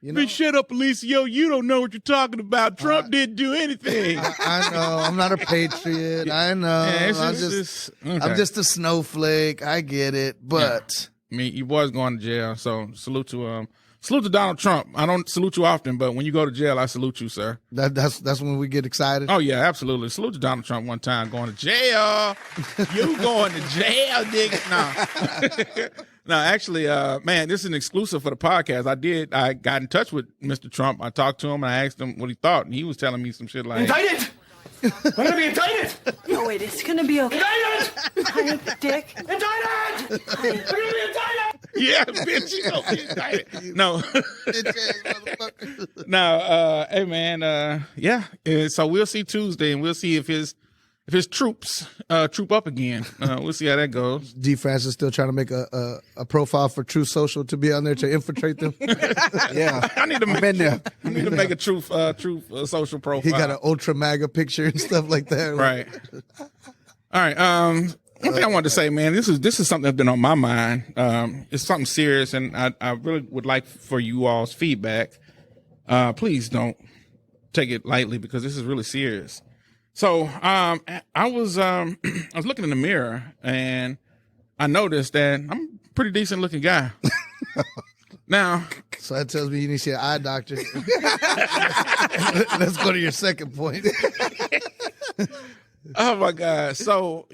You know? Bitch, shut up, Alicia. You don't know what you're talking about. Trump didn't do anything. I know. I'm not a patriot. I know. Yeah, it's I'm just- okay. I'm just a snowflake. I get it, but I mean, you boys going to jail, so salute to Donald Trump. I don't salute you often, but when you go to jail, I salute you, sir. that's when we get excited. Oh yeah, absolutely. Salute to Donald Trump one time going to jail. You going to jail, nigga? No. No, actually, man, this is an exclusive for the podcast. I got in touch with Mr. Trump. I talked to him and I asked him what he thought, and he was telling me some shit like, Indicted! I'm gonna be indicted! No, wait, it's gonna be okay. Indicted! Honey, Dick. Indicted! I'm gonna be indicted! "Yeah, bitch, you gonna be indicted." No, no, hey man, yeah. So we'll see Tuesday, and we'll see if his troops troop up again. We'll see how that goes. D. France is still trying to make a profile for True Social to be on there to infiltrate them. Yeah. I need to make, been there. I need to make a truth social profile. He got an ultra MAGA picture and stuff like that. right. All right. One thing I wanted to say, man, this is something that's been on my mind. It's something serious, and I really would like for you all's feedback. Please don't take it lightly because this is really serious. So I was looking in the mirror and I noticed that I'm a pretty decent looking guy. Now, So that tells me you need to see an eye doctor. Let's go to your second point. oh my God. So,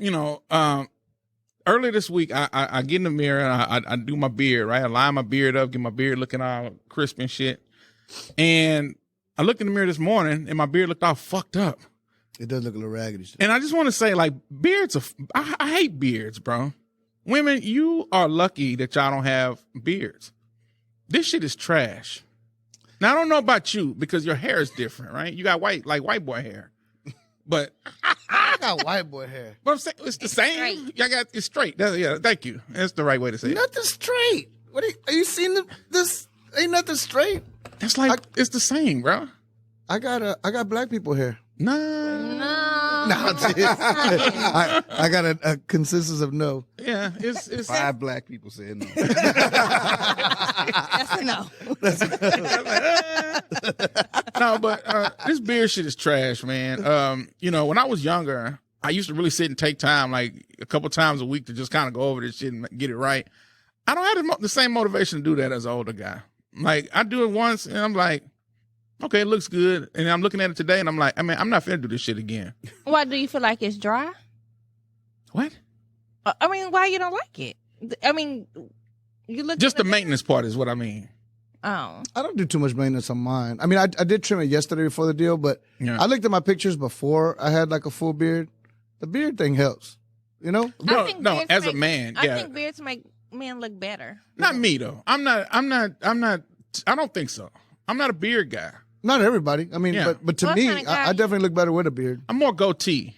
earlier this week I get in the mirror and I do my beard, right? I line my beard up, get my beard looking all crisp and shit. And I looked in the mirror this morning and my beard looked all fucked up. It does look a little raggedy. And I just want to say, like, beards I hate beards, bro. Women, you are lucky that y'all don't have beards. This shit is trash. Now, I don't know about you because your hair is different, right? You got white boy hair. But I got white boy hair. I'm saying it's the same. straight. Y'all got it's straight. Yeah, thank you. That's the right way to say it. Nothing straight. What are you seeing this? Ain't nothing straight. It's like it's the same, bro. I got black people hair. No. No, I got a consensus of no. Yeah, it's 5 black people said no. That's a no. no, but this beard shit is trash, man. When I was younger, I used to really sit and take time, like a couple times a week, to just kind of go over this shit and get it right. I don't have the same motivation to do that as an older guy. Like, I do it once, and I'm like, okay, it looks good. And I'm looking at it today, and I'm like, I'm not finna do this shit again. Why do you feel like it's dry? What? I mean, why you don't like it? I mean, you look Just the maintenance part is what I mean. Oh, I don't do too much maintenance on mine. I mean, I did trim it yesterday before the deal, but Yeah. I looked at my pictures before I had like a full beard. The beard thing helps, you know? No, beards as a make- man, I yeah. think beards make men look better. Not me, though. I don't think so. I'm not a beard guy. Not everybody. I mean, Yeah. but to What me, kind of guy I definitely look better with a beard. I'm more goatee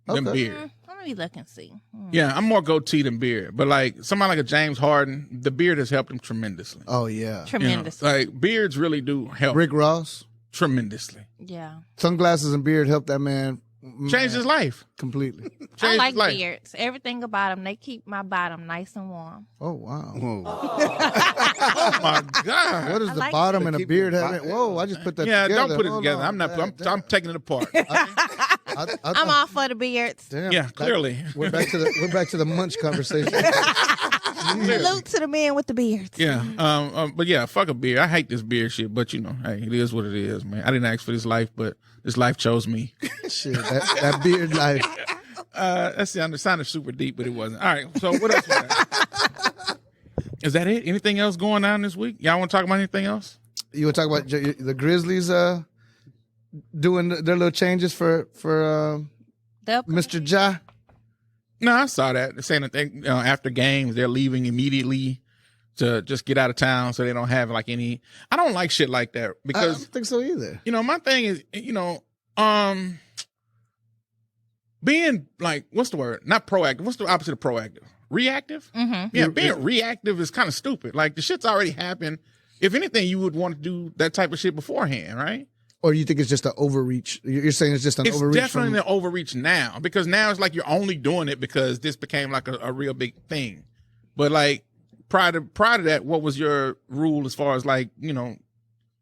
than Okay. beard. Let me look and see. Yeah, I'm more goatee than beard. But like somebody like a James Harden, the beard has helped him tremendously. Oh, yeah. You know, Tremendous. like beards really do help Rick Ross, tremendously. Yeah. sunglasses and beard helped that man. Changed his life. Completely. Changed I like his life. beards. Everything about them, they keep my bottom nice and warm. Oh, wow. Whoa. Oh my God. What is I the like bottom to and a keep beard your having? body- Whoa, I just put that Yeah, together. don't put it Hold together. on. I'm taking it apart. I'm all for the beards. Damn. Yeah, clearly. We're back to the munch conversation. Salute to the men with the beards. Yeah. But yeah, fuck a beard. I hate this beard shit, but hey, it is what it is, man. I didn't ask for this life, but this life chose me. Shit, that beard life. That sounded super deep, but it wasn't. All right. So what else we got? Is that it? Anything else going on this week? Y'all want to talk about anything else? You want to talk about the Grizzlies doing their little changes for Mr. Ja? No, I saw that. They're saying that they, after games, they're leaving immediately to just get out of town so they don't have like any. I don't like shit like that I because don't think so either. my thing is, being like, what's the word? Not proactive. What's the opposite of proactive? Reactive? Mm-hmm. Yeah, being reactive is kind of stupid. Like the shit's already happened. If anything, you would want to do that type of shit beforehand, right? Or you think it's just an overreach? You're saying it's just an It's overreach? definitely an overreach now because now it's like you're only doing it because this became like a real big thing. But like prior to that, what was your rule as far as like,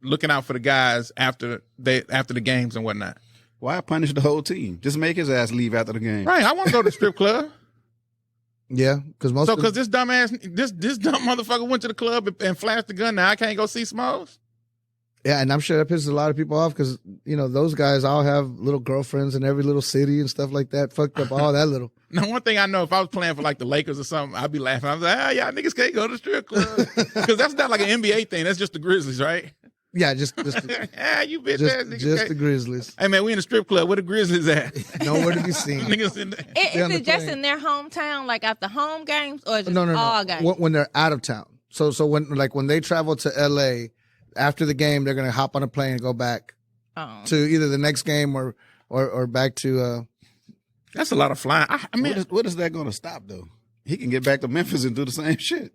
looking out for the guys after the games and whatnot? Why punish the whole team? Just make his ass leave after the game. Right. I want to go to the strip club. Yeah, because Because this dumb motherfucker went to the club and flashed the gun. Now I can't go see Smokes. Yeah, and I'm sure that pisses a lot of people off because, those guys all have little girlfriends in every little city and stuff like that. Fucked up all that little. Now, one thing I know, if I was playing for like the Lakers or something, I'd be laughing. I was like, y'all niggas can't go to the strip club. Because that's not like an NBA thing. That's just the Grizzlies, right? Yeah, just You bitch ass niggas. just the Grizzlies. Hey, man, we in the strip club. Where the Grizzlies at? Nowhere to be seen. Niggas in there. on Is the it just plane. in their hometown, like after home games, or just No. all games? When they're out of town. So when they travel to LA, after the game, they're gonna hop on a plane and go back to either the next game or back to. That's a lot of flying. I mean, What is that going to stop, though? He can get back to Memphis and do the same shit.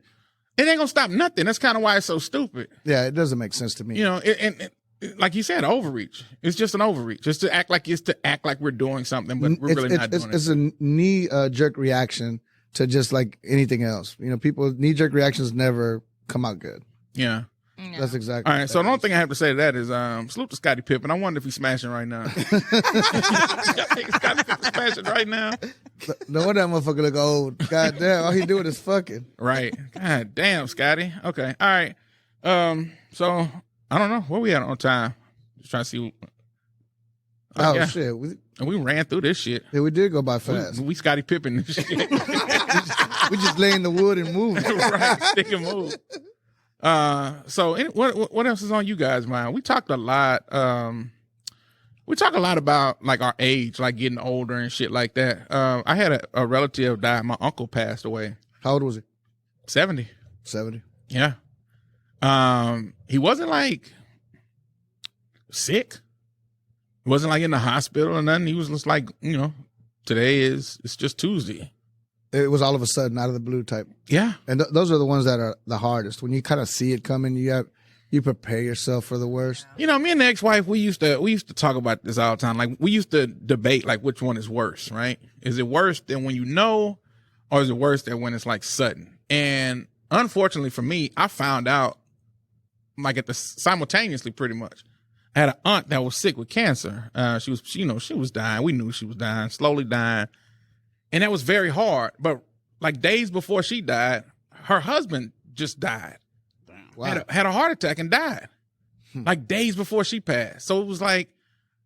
it ain't gonna stop nothing. That's kind of why it's so stupid. Yeah, it doesn't make sense to me. And like you said, overreach. It's just an overreach. It's to act like we're doing something, but we're really not doing it. It's a knee jerk reaction to just like anything else. People knee jerk reactions never come out good. Yeah. No. That's exactly. All right. So the only thing I have to say to that is salute to Scottie Pippen. I wonder if he's smashing right now. I think Scottie Pippen smashing right now. No wonder that motherfucker look old. God damn, all he doing is fucking. Right. God damn, Scotty. Okay. All right. So I don't know where we at on time. Just trying to see. Oh yeah. shit, We ran through this shit. we did go by fast. We Scottie Pippen this shit. We just laying the wood and moving. Right. Stick and move. So what else is on you guys' mind? We talked a lot. We talk a lot about like our age, like getting older and shit like that. I had a relative die. My uncle passed away. How old was he? 70. 70. Yeah. He wasn't like sick. He wasn't like in the hospital or nothing. He was just like, it's just Tuesday. It was all of a sudden, out of the blue type. Yeah. And those are the ones that are the hardest. When you kind of see it coming, you prepare yourself for the worst. Me and the ex-wife, we used to talk about this all the time. Like we used to debate like which one is worse, right? Is it worse than when you know, or is it worse than when it's like sudden? And unfortunately for me, I found out like simultaneously pretty much. I had an aunt that was sick with cancer. She was dying. We knew she was dying, slowly dying. And that was very hard. But like days before she died, her husband just died. Wow. Had a heart attack and died. Like days before she passed. So it was like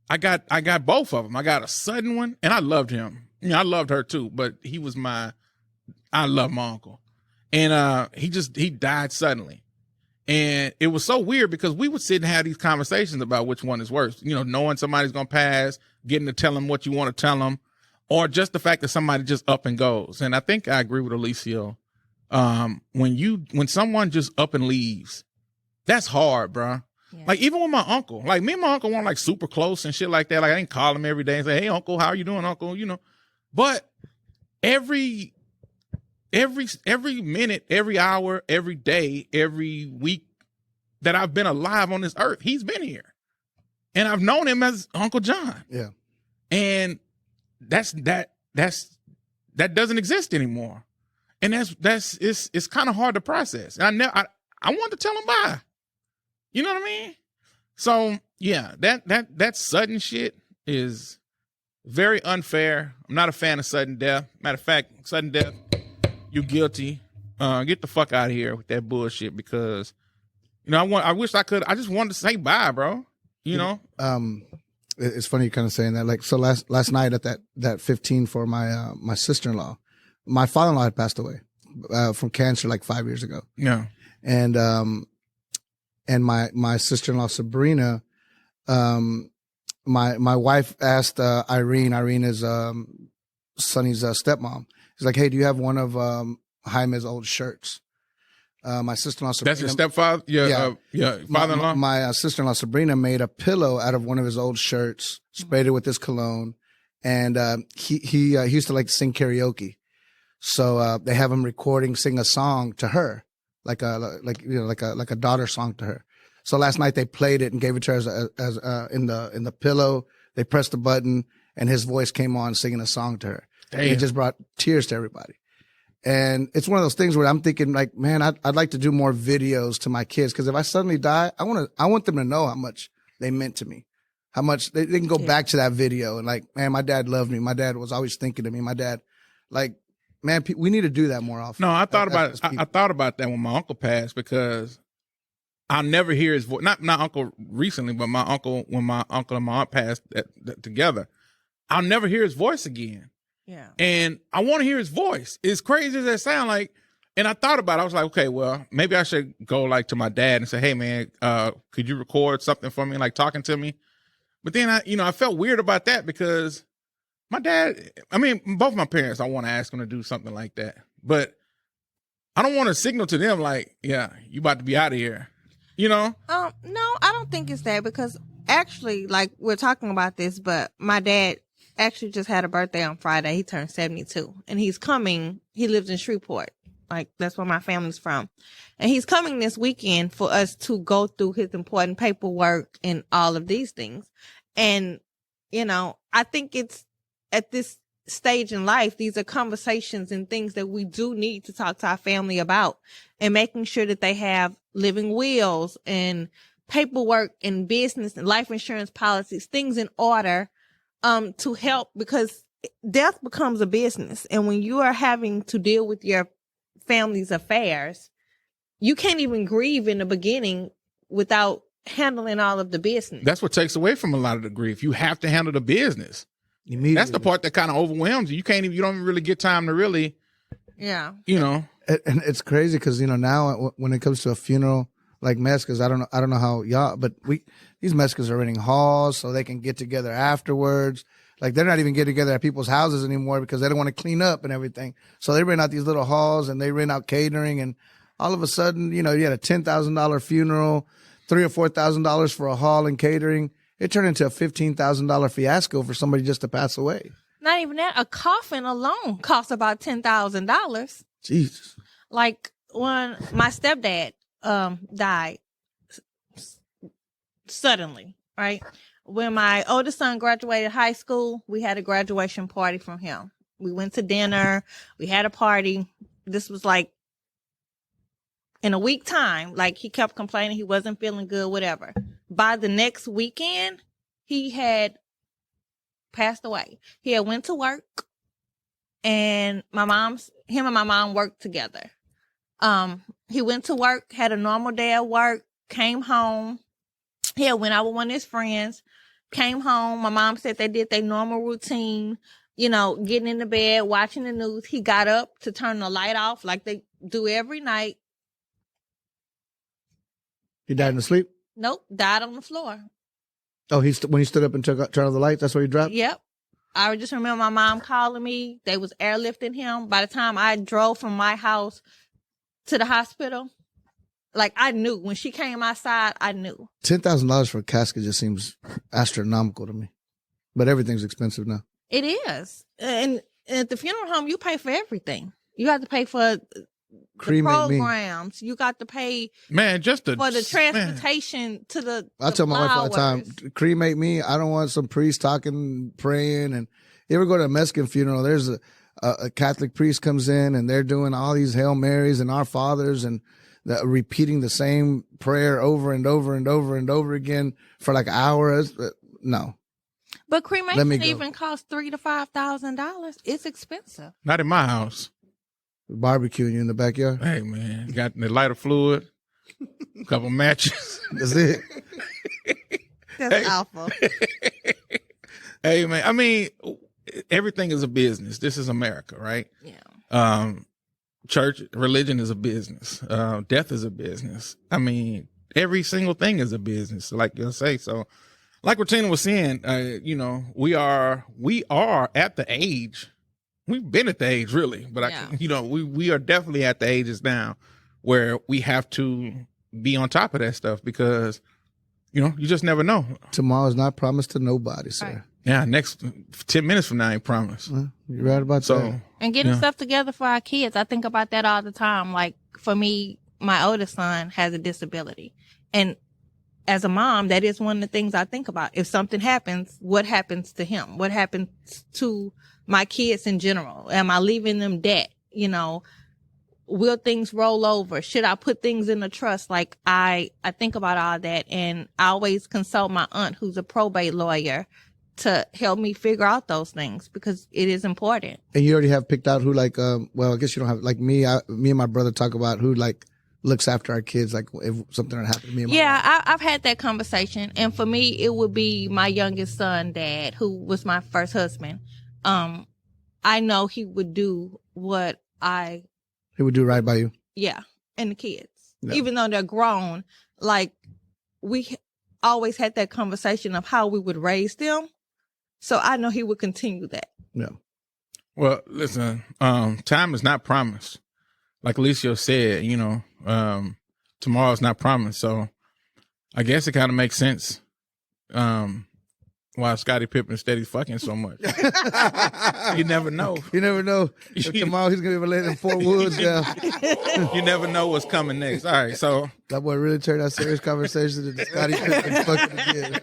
I got both of them. I got a sudden one, and I loved him. I loved her too, but I love my uncle. And he died suddenly. And it was so weird because we would sit and have these conversations about which one is worse. Knowing somebody's gonna pass, getting to tell them what you want to tell them, or just the fact that somebody just up and goes. And I think I agree with Alicio. When someone just up and leaves, that's hard, bro. Yeah. Like even with my uncle, like me and my uncle weren't like super close and shit like that. Like I didn't call him every day and say, "Hey, uncle, how are you doing, uncle?" But every minute, every hour, every day, every week that I've been alive on this earth, he's been here, and I've known him as Uncle John. Yeah, and that doesn't exist anymore. And it's kind of hard to process. And I wanted to tell him bye. You know what I mean? So yeah, that sudden shit is very unfair. I'm not a fan of sudden death. Matter of fact, sudden death, you're guilty. Get the fuck out of here with that bullshit because, I just wanted to say bye, bro. It's funny you're kind of saying that. Like, so last night at that 15 for my sister-in-law, my father-in-law had passed away from cancer like 5 years ago. Yeah. And my sister-in-law Sabrina, my wife asked Irene. Irene is Sonny's stepmom. She's like, hey, do you have one of Jaime's old shirts? My sister-in-law Sabrina. That's your stepfather? Your father-in-law? My sister-in-law Sabrina made a pillow out of one of his old shirts, sprayed it with his cologne, and he used to like to sing karaoke. So they have him sing a song to her, like a daughter song to her. So last night they played it and gave it to her as in the pillow. They pressed the button and his voice came on singing a song to her. It just brought tears to everybody. And it's one of those things where I'm thinking like, man, I'd like to do more videos to my kids. Cause if I suddenly die, I want them to know how much they meant to me, how much they can go back to that video and like, man, my dad loved me. My dad was always thinking of me. My dad, like, man, we need to do that more often. No, I thought about that when my uncle passed because I'll never hear his voice. Not uncle recently, but my uncle, when my uncle and my aunt passed together, I'll never hear his voice again. Yeah. And I want to hear his voice. As crazy as that sound like, and I thought about it. I was like, okay, well, maybe I should go like to my dad and say, hey man, could you record something for me? Like talking to me. But then I felt weird about that because my dad, both my parents, I want to ask them to do something like that, but I don't want to signal to them like, yeah, you about to be out of here, No, I don't think it's that because actually, like we're talking about this, but my dad actually just had a birthday on Friday. He turned 72 and he's coming. He lives in Shreveport. Like that's where my family's from. And he's coming this weekend for us to go through his important paperwork and all of these things. And, I think it's at this stage in life, these are conversations and things that we do need to talk to our family about and making sure that they have living wills and paperwork and business and life insurance policies, things in order to help because death becomes a business. And when you are having to deal with your family's affairs, you can't even grieve in the beginning without handling all of the business. That's what takes away from a lot of the grief. You have to handle the business. That's the part that kind of overwhelms you. You don't even really get time to really, yeah. And it's crazy because, now when it comes to a funeral like Mezcas, I don't know how y'all, but these Mezcas are renting halls so they can get together afterwards. Like they're not even getting together at people's houses anymore because they don't want to clean up and everything. So they rent out these little halls and they rent out catering. And all of a sudden, you had a $10,000 funeral, $3,000 or $4,000 for a hall and catering. It turned into a $15,000 fiasco for somebody just to pass away. Not even that. A coffin alone costs about $10,000. Jesus. Like when my stepdad died suddenly, right? When my oldest son graduated high school, we had a graduation party from him. We went to dinner. We had a party. This was like in a week time. Like he kept complaining he wasn't feeling good, whatever. By the next weekend, he had passed away. He had went to work and him and my mom worked together. He went to work, had a normal day at work, came home. He had went out with one of his friends, came home. My mom said they did their normal routine, getting in the bed, watching the news. He got up to turn the light off like they do every night. He died in his sleep? Nope, died on the floor. Oh, when he stood up and turned on the lights, that's where he dropped? Yep. I just remember my mom calling me. They was airlifting him. By the time I drove from my house to the hospital, like I knew. When she came outside, I knew. $10,000 for a casket just seems astronomical to me. But everything's expensive now. It is. And at the funeral home, you pay for everything. You have to pay for the programs. You got to pay for the transportation to the I tell my wife all the time, flowers. cremate me. I don't want some priest talking, praying. And you ever go to a Mexican funeral, there's a Catholic priest comes in and they're doing all these Hail Marys and Our Fathers and repeating the same prayer over and over and over and over again for like hours. No. But cremation even costs $3,000 to $5,000. It's expensive. Not in my house. Barbecuing you in the backyard. Hey man, you got the lighter fluid, a couple matches. That's it. That's awful. Hey man, everything is a business. This is America, right? Yeah. Church, religion is a business. Death is a business. Every single thing is a business, like you'll say. So like what Tina was saying, you know, we are at the age. We've been at the age really, but you know, we are definitely at the ages now where we have to be on top of that stuff because, you know, you just never know. Tomorrow's not promised to nobody, sir. Right. Yeah, next 10 minutes from now ain't promised. You're right about that. And getting stuff together for our kids. I think about that all the time. Like for me, my oldest son has a disability. And as a mom, that is one of the things I think about. If something happens, what happens to him? What happens to my kids in general? Am I leaving them debt? You know, will things roll over? Should I put things in a trust? Like I think about all that, and I always consult my aunt who's a probate lawyer to help me figure out those things because it is important. And you already have picked out who like, well, I guess you don't have, like me and my brother talk about who like looks after our kids, like if something had happened to me and my wife. I've had that conversation. And for me, it would be my youngest son, dad, who was my first husband. I know he would do what He would do right by you. Yeah, and the kids. Yeah. Even though they're grown, like we always had that conversation of how we would raise them. So I know he would continue that. Yeah. Well, listen, time is not promised. Like Alicia said, you know, tomorrow's not promised. So I guess it kind of makes sense why Scottie Pippen steady fucking so much. You never know. You never know. If tomorrow he's going to be laying in Fort Woods down. You never know what's coming next. All right, so. That boy really turned out serious conversation into Scottie Pippen fucking again.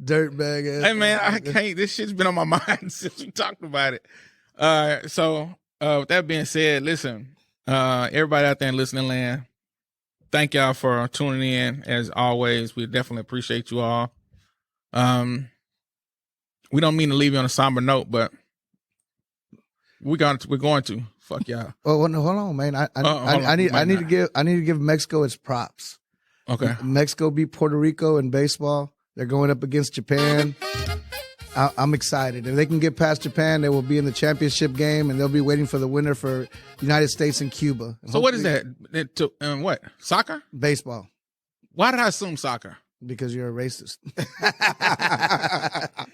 Dirtbag ass. Hey, man, I can't. This shit's been on my mind since we talked about it. All right, so with that being said, listen, everybody out there in listening land, thank y'all for tuning in. As always, we definitely appreciate you all. We don't mean to leave you on a somber note, but we're going to. Fuck y'all. Oh no, hold on, man. I need to give Mexico its props. Okay. Mexico beat Puerto Rico in baseball. They're going up against Japan. I'm excited. If they can get past Japan, they will be in the championship game, and they'll be waiting for the winner for United States and Cuba. So what is that? What? Soccer? Baseball. Why did I assume soccer? Because you're a racist.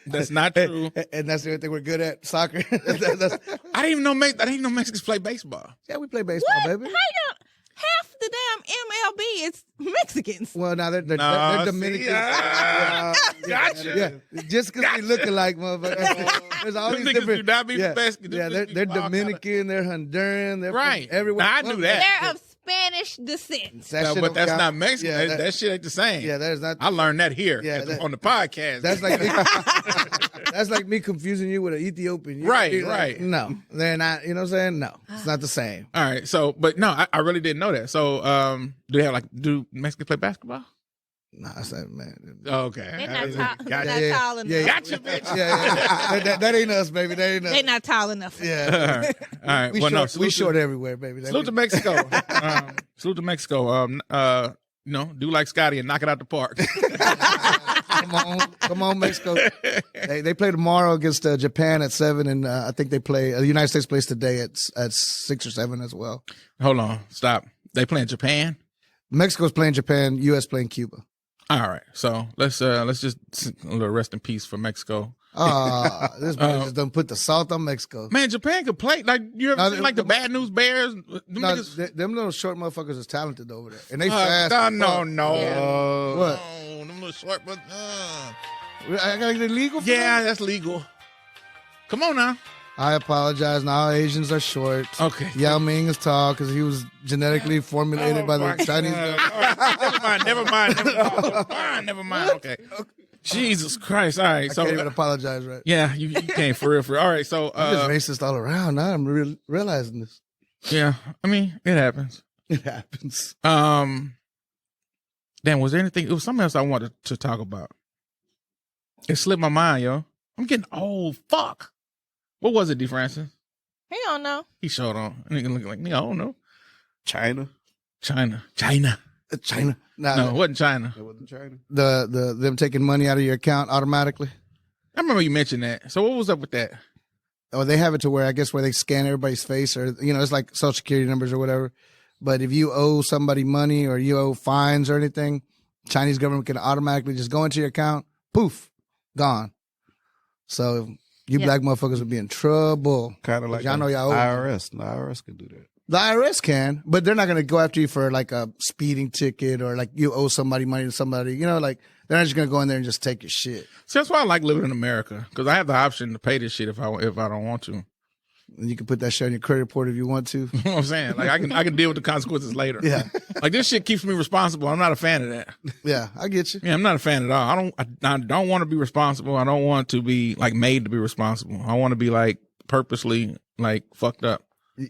That's not true. And that's the only thing we're good at, soccer. I didn't even know Mexicans play baseball. Yeah, we play baseball, baby. Half the damn MLB is Mexicans. Well, now they're Dominicans. Gotcha. Yeah, just because we look alike, motherfucker. There's all these Niggas different. do not be Mexican. Yeah, they're Dominican, they're Honduran, they're right from everywhere. Now, I knew that. They're of Spanish descent. But that's not Mexican. Yeah, that shit ain't the same. Yeah, that is not. I learned that here on the podcast. That's like that's like me confusing you with an Ethiopian. Right. No, they're not. You know what I'm saying? No, it's not the same. All right. So, but no, I really didn't know that. So, do Mexicans play basketball? Nah, I said, man. Okay. They're not Gotcha. tall enough. Yeah. Gotcha, bitch. Yeah. That ain't us, baby. That ain't us. They're not tall enough. Yeah. All right. We short everywhere, baby. Salute to Mexico. Salute to Mexico. Do like Scotty and knock it out the park. Come on, Mexico. They play tomorrow against Japan at 7, and I think they play. The United States plays today at 6 or 7 as well. Hold on, stop. They playing Japan. Mexico's playing Japan. U.S. playing Cuba. All right, so let's just a little rest in peace for Mexico. This man just done put the salt on Mexico. Man, Japan could play. Like you ever seen like the Bad News Bears? Them little short motherfuckers is talented over there, and they fast. No. What? No, them little short, but I got it illegal. Yeah, that's legal. Come on now. I apologize. Now Asians are short. Okay. Yao Ming is tall because he was genetically formulated by the Chinese government. Never mind. Okay. Jesus Christ. All right. I So can't even apologize, right? yeah, you can't for real. All right. So I'm just racist all around. Now I'm realizing this. yeah, I mean it happens. It happens. Damn, was there anything? It was something else I wanted to talk about. It slipped my mind, yo. I'm getting old. Fuck. What was it, D. Francis? He don't know. He showed on. Nigga looking like me. I don't know. China. China. China. No, it wasn't China. It wasn't China. Them taking money out of your account automatically. I remember you mentioned that. So what was up with that? Oh, they have it to where I guess where they scan everybody's face, or it's like Social Security numbers or whatever. But if you owe somebody money or you owe fines or anything, Chinese government can automatically just go into your account, poof, gone. So you black motherfuckers would be in trouble. Kind of like y'all know the y'all old. IRS. The IRS could do that. The IRS can, but they're not going to go after you for like a speeding ticket or like you owe somebody money to somebody. You know, like they're not just going to go in there and just take your shit. So that's why I like living in America, because I have the option to pay this shit if I don't want to. And you can put that shit on your credit report if you want to. You know what I'm saying? Like I can deal with the consequences later. Yeah. Like this shit keeps me responsible. I'm not a fan of that. Yeah, I get you. Yeah, I'm not a fan at all. I don't want to be responsible. I don't want to be like made to be responsible. I want to be like purposely like fucked up.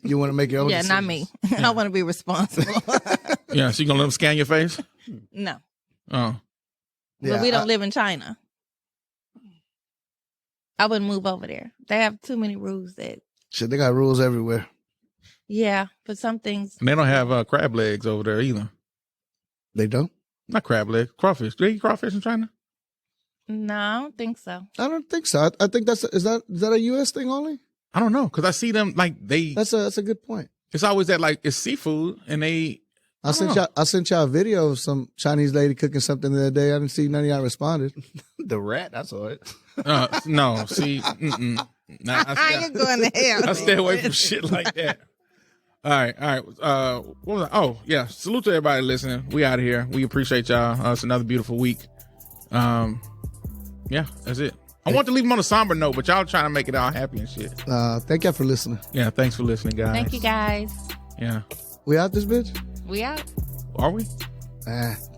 You want to make your own Yeah, not me. I want to be responsible. Yeah, so you gonna let them scan your face? No. Oh. Yeah, But we don't live in China. I wouldn't move over there. They have too many rules that. Shit, they got rules everywhere. Yeah, but some things. And they don't have crab legs over there either. They don't? Not crab legs, crawfish. Do they eat crawfish in China? No, I don't think so. I don't think so. I think is that a U.S. thing only? I don't know, because I see them like they. That's a good point. It's always that like it's seafood, and they. I sent y'all a video of some Chinese lady cooking something the other day. I didn't see none of y'all responded. The rat, I saw it. No, see, nah, I ain't going to hell. I stay away from shit like that. All right. What was I? Oh, yeah. Salute to everybody listening. We out of here. We appreciate y'all. It's another beautiful week. Yeah, that's it. I want to leave them on a somber note, but y'all trying to make it all happy and shit. Thank y'all for listening. Yeah, thanks for listening, guys. Thank you, guys. Yeah. We out this bitch? We out. Are we?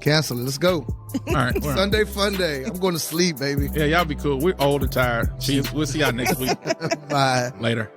Cancel it. Let's go. All right. Sunday fun day. I'm going to sleep, baby. Yeah, y'all be cool. We're old and tired. We'll see y'all next week. Bye. Later.